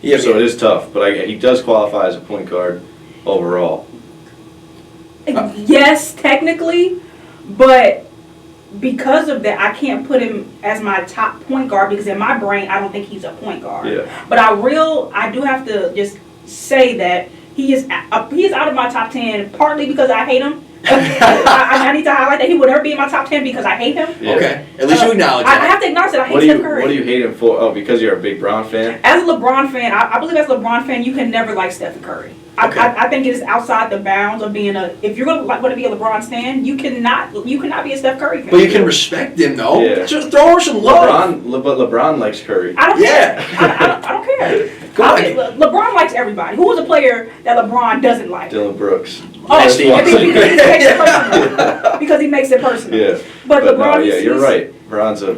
it is tough, but he does qualify as a point guard overall. Yes, technically, but because of that, I can't put him as my top point guard because in my brain, I don't think he's a point guard. Yeah. But I do have to just say that he is out of my top 10 partly because I hate him. I need to highlight that he would never be in my top 10 because I hate him. Yeah. Okay, at least you acknowledge I that. have to acknowledge that I hate What Steph Curry. do you hate him for? Oh, because you're a big Bron fan? As a LeBron fan, I believe as a LeBron fan, you can never like Stephen Curry. Okay. I think it is outside the bounds of being if you're going to be a LeBron fan, you cannot be a Steph Curry fan. But you can respect him, though. Yeah. Just throw her some love. But LeBron likes Curry. I don't Yeah. care. I don't care. Go on. LeBron likes everybody. Who is a player that LeBron doesn't like? Dylan Brooks. Oh, Nasty. because he makes it personal. Because he makes it personal. Yeah. But LeBron, no, yeah, you're he's- right.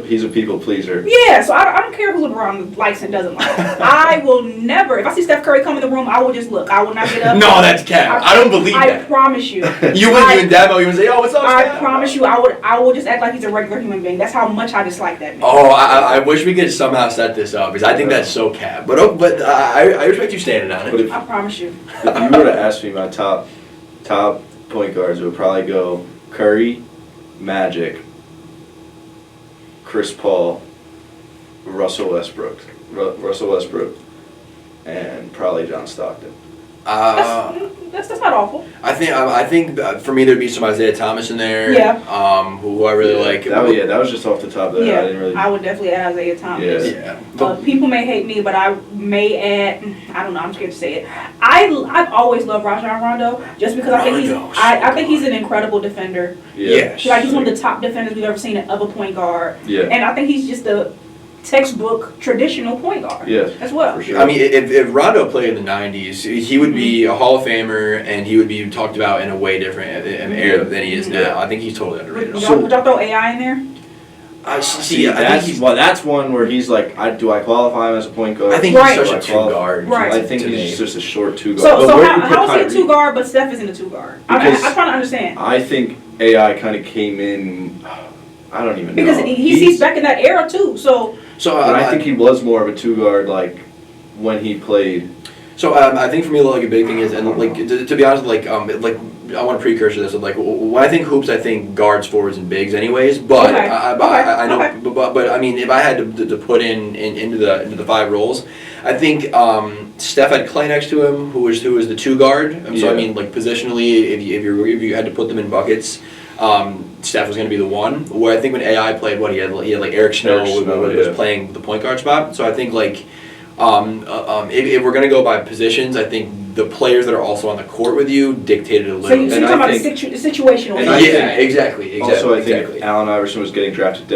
He's a people pleaser. Yeah, so I don't care who LeBron likes and doesn't like. I will never, if I see Steph Curry come in the room, I will just look. I will not get up. No, that's cap. I don't believe I that. promise you. You wouldn't even demo. You would say, "Oh, what's up?" I Steph?" promise you, I will just act like he's a regular human being. That's how much I dislike that man. Oh, I wish we could somehow set this up because I think that's so cap. But I respect you standing on But it. I promise you. if you were to ask me my top point guards, it would probably go Curry, Magic, Chris Paul, Russell Westbrook, and probably John Stockton. That's not awful. I think for me there'd be some Isaiah Thomas in there. Yeah. Who I really like. That was just off the top of that. Yeah, I didn't really. I would definitely add Isaiah Thomas. Yeah. People may hate me, but I may add. I don't know. I'm scared to say it. I've always loved Rajon Rondo just because I think I think he's an incredible defender. Yes. Like he's one of the top defenders we've ever seen of a point guard. Yeah. And I think he's just a textbook traditional point guard. Yeah. As well. For sure. I mean, if Rondo played in the '90s, he would be a Hall of Famer, and he would be talked about in a way different era than he is now. I think he's totally underrated. Would y'all throw AI in there? I That's one where he's like, do I qualify him as a point guard? I think Right. he's such a two-guard. Right. I think to he's me. just a short two guard. So But where do you how put is he a Kyrie? 2 guard, but Steph isn't a 2 guard? I'm Because- trying to understand. I think AI kind of came in. I don't even Because know. he's back in that era too. So But I think he was more of a two guard, like when he played. So I think for me, like a big thing is, and like to be honest, like I want to precursor to this. Like when I think hoops, I think guards, forwards, and bigs, anyways. But Okay. I know, Okay. but I mean, if I had to put into the 5 roles, I think Steph had Clay next to him, who was the 2 guard. So Yeah. I mean, like positionally, if you had to put them in buckets. Steph was going to be the 1. Where I think when AI played, he had like Eric Snow was playing the point guard spot. So I think like if we're going to go by positions, I think the players that are also on the court with you dictated a So little. you're talking about the situational. And I Yeah, think- exactly. Also, I think exactly. if Allen Iverson was getting drafted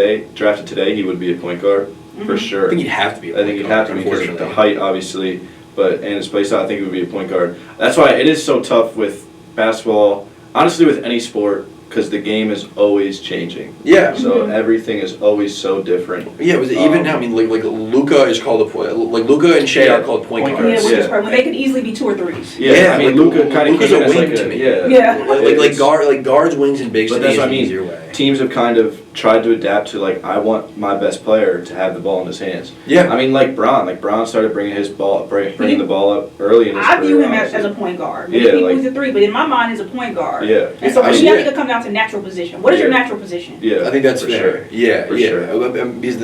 today, he would be a point guard for sure. I think he'd have to be. I think he'd have to be because of the unfortunately. height, obviously, and his play style. I think he would be a point guard. That's why it is so tough with basketball. Honestly, with any sport, because the game is always changing. Yeah. So everything is always so different. Yeah, it was even now. I mean, like Luka is called a point. Like Luka and Shea are called point Yeah, guards. which is perfect. They could easily be 2 or 3s. Yeah, I mean, like, Luka kind of Luka's came in a as wing like to me. Yeah. Like guards, wings, and bigs. But to me that's is what I an mean. easier way. Teams have kind of tried to adapt to, like, I want my best player to have the ball in his hands. Yeah. I mean, like Bron. Like Bron started bringing bringing the ball up early in his I career. view him honestly. as a point guard. Yeah, Maybe like- he's a 3, but in my mind, he's a point guard. Yeah. And so I for see me, I it. think it comes down to natural position. What is your Yeah. natural position? Yeah, I think that's for fair. sure. Yeah, For yeah. sure. Because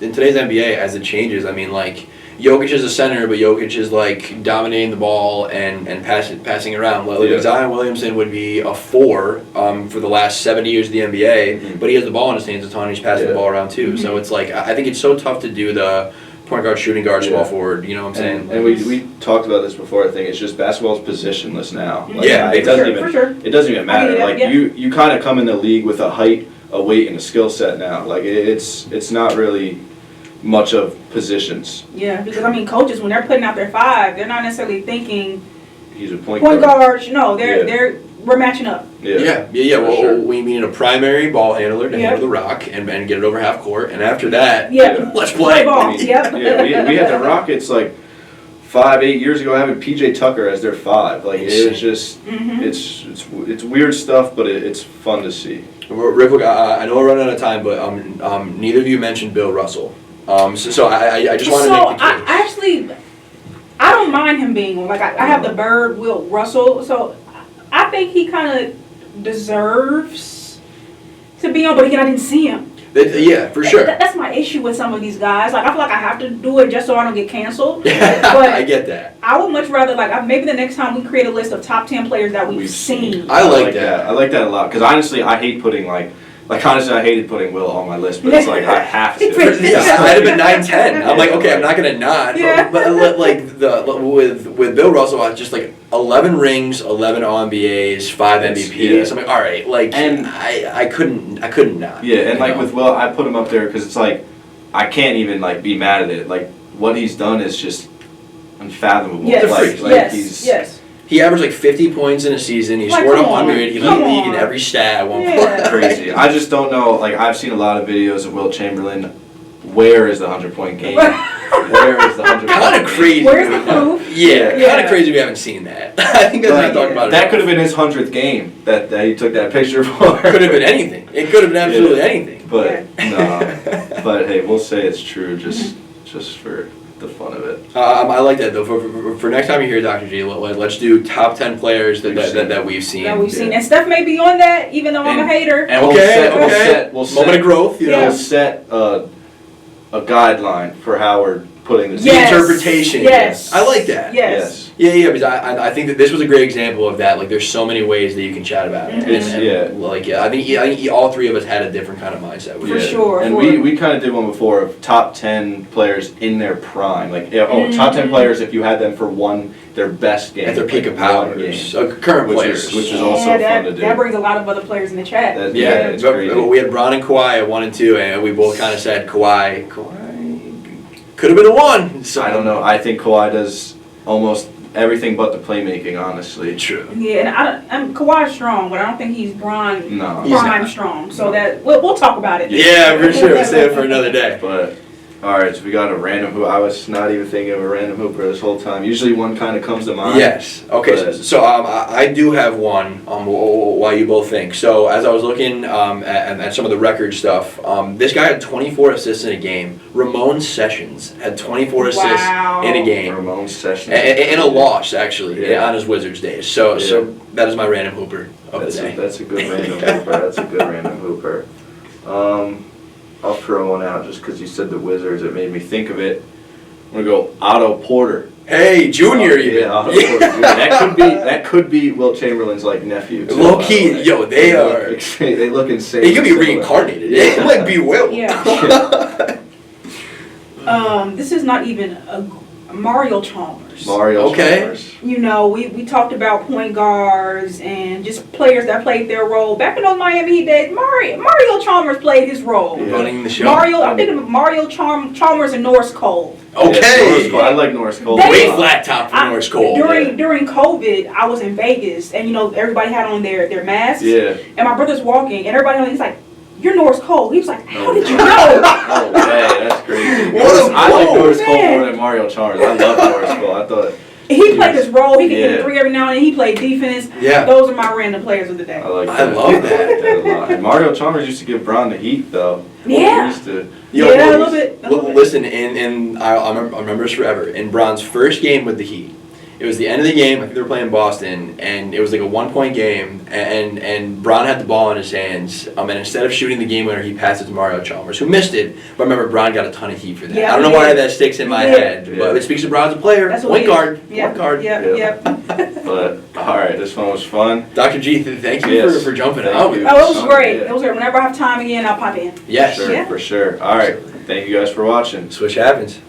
in today's NBA, as it changes, I mean, like Jokic is a center, but Jokic is like dominating the ball and passing around. Like Yeah. Zion Williamson would be a 4 for the last 70 years of the NBA, Mhm. but he has the ball in his hands a ton. He's passing the Yeah. ball around too. So it's like I think it's so tough to do the point guard, shooting guard, small Yeah. forward. You know what I'm saying? And we talked about this before. I think it's just basketball's positionless now. Like, Yeah, it doesn't even for sure. it doesn't even matter. Yeah, Like yeah. you kind of come in the league with a height, a weight, and a skill set now. Like it's not really much of positions. Yeah, because I mean, coaches when they're putting out their 5, they're not necessarily thinking He's a point point guard. guards. No, Yeah. we're matching up. Yeah. Well, For sure. we need a primary ball handler to Yeah. handle the rock and get it over half court, and after that, Yeah. let's Play play. ball. I mean, Yep. Yeah, we had the Rockets like 5-8 years ago having PJ Tucker as their 5. Like it's just it's weird stuff, but it's fun to see. Real quick, I know we're running out of time, but neither of you mentioned Bill Russell. So I just want to So make the case. I don't mind him being like I have the Bird Wilt Russell. So I think he kind of deserves to be on, but again, I didn't see him. Yeah, for sure. That's my issue with some of these guys. Like, I feel like I have to do it just so I don't get canceled. I get that. I would much rather, like, maybe the next time we create a list of top 10 players that we've seen. I like that. I like that a lot. Because honestly, I hate putting, honestly, I hated putting Will on my list, but it's like, I have to. Yeah, I'd have been 9-10. I'm like, okay, I'm not going to not. Yeah. But like, with Bill Russell, I just like 11 rings, 11 All-NBAs, 5 MVPs. Yeah. I'm like, all right, like, and I couldn't not. Yeah, and like with Will, I put him up there because it's like, I can't even like be mad at it. Like, what he's done is just unfathomable. Yes, yes. He averaged like 50 points in a season. He scored 100. He led the league in every stat at one point. Crazy. I just don't know. Like, I've seen a lot of videos of Will Chamberlain. Where is the 100-point game? Where is the 100-point game? Kind of crazy. Where's the proof? Yeah, kind of crazy we haven't seen that. I think that's what I talked about. That could have been his 100th game that he took that picture for. Could have been anything. It could have been absolutely anything. But no. But hey, we'll say it's true just for the fun of it. I like that though. For next time you hear Dr. G, let's do top 10 players that we've seen. That we've seen. And Steph may be on that, even though I'm a hater. And we'll set moment of growth. You know, we'll set a guideline for how we're putting this. The interpretation. Yes. I like that. Yes. Yeah, because I think that this was a great example of that. Like, there's so many ways that you can chat about it. I think all three of us had a different kind of mindset. For sure. And we kind of did one before of top 10 players in their prime. Like, top 10 players if you had them for their best game. At their peak of powers. Current players. Which is also fun to do. That brings a lot of other players in the chat. It's crazy. We had Bron and Kawhi at 1 and 2, and we both kind of said Kawhi could have been a 1. So I don't know. I think Kawhi does almost everything but the playmaking, honestly. True. Yeah, and Kawhi's strong, but I don't think he's prime strong. So that we'll talk about it. Yeah, for sure. We'll save it for another day. But all right, so we got a random hoop. I was not even thinking of a random hooper this whole time. Usually one kind of comes to mind. Yes. Okay. So I do have one. While you both think. So as I was looking at some of the record stuff, this guy had 24 assists in a game. Ramon Sessions had 24 assists in a game. Ramon Sessions. In a loss, actually, on his Wizards days. So that is my random hooper of the day. That's a good random hooper. That's a good random hooper. I'll throw one out just because you said the Wizards. It made me think of it. I'm gonna go Otto Porter. Hey, Junior, even. Otto Porter Jr. That could be Wilt Chamberlain's nephew. Too, low key, they are. They look insane. He could be reincarnated. It might be Wilt. Yeah. This is not even Mario Chalmers. Chalmers. You know, we talked about point guards and just players that played their role. Back in those Miami Heat days, Mario Chalmers played his role. Yeah. Running the show. I'm thinking of Mario Chalmers and Norris Cole. Okay. I like Norris Cole. Way flat top for Norris Cole. During COVID, I was in Vegas, and everybody had on their masks. Yeah. And my brother's walking, and everybody he's like, "You're Norris Cole." He was like, "How did you know?" Oh, man, that's crazy. I like Norris Cole more than Mario Chalmers. I love Norris Cole. I thought he played his role. He could hit a 3 every now and then. He played defense. Yeah. Those are my random players of the day. I like that. I love that. A lot. And Mario Chalmers used to give Bron the heat, though. Yeah. He used to. A little bit. Listen, I remember this forever. In Bron's first game with the Heat, it was the end of the game. I think they were playing Boston, and it was like a 1-point game. And Bron had the ball in his hands. And instead of shooting the game winner, he passed it to Mario Chalmers, who missed it. But remember, Bron got a ton of heat for that. Yeah, I don't know why that sticks in my head, but it speaks to Bron as a player. Point guard. Point guard. Yep. But all right, this one was fun. Dr. G, thank you for jumping out. It was great. It was great. Whenever I have time again, I'll pop in. Yes, for sure. All right, thank you guys for watching. Swish Happens.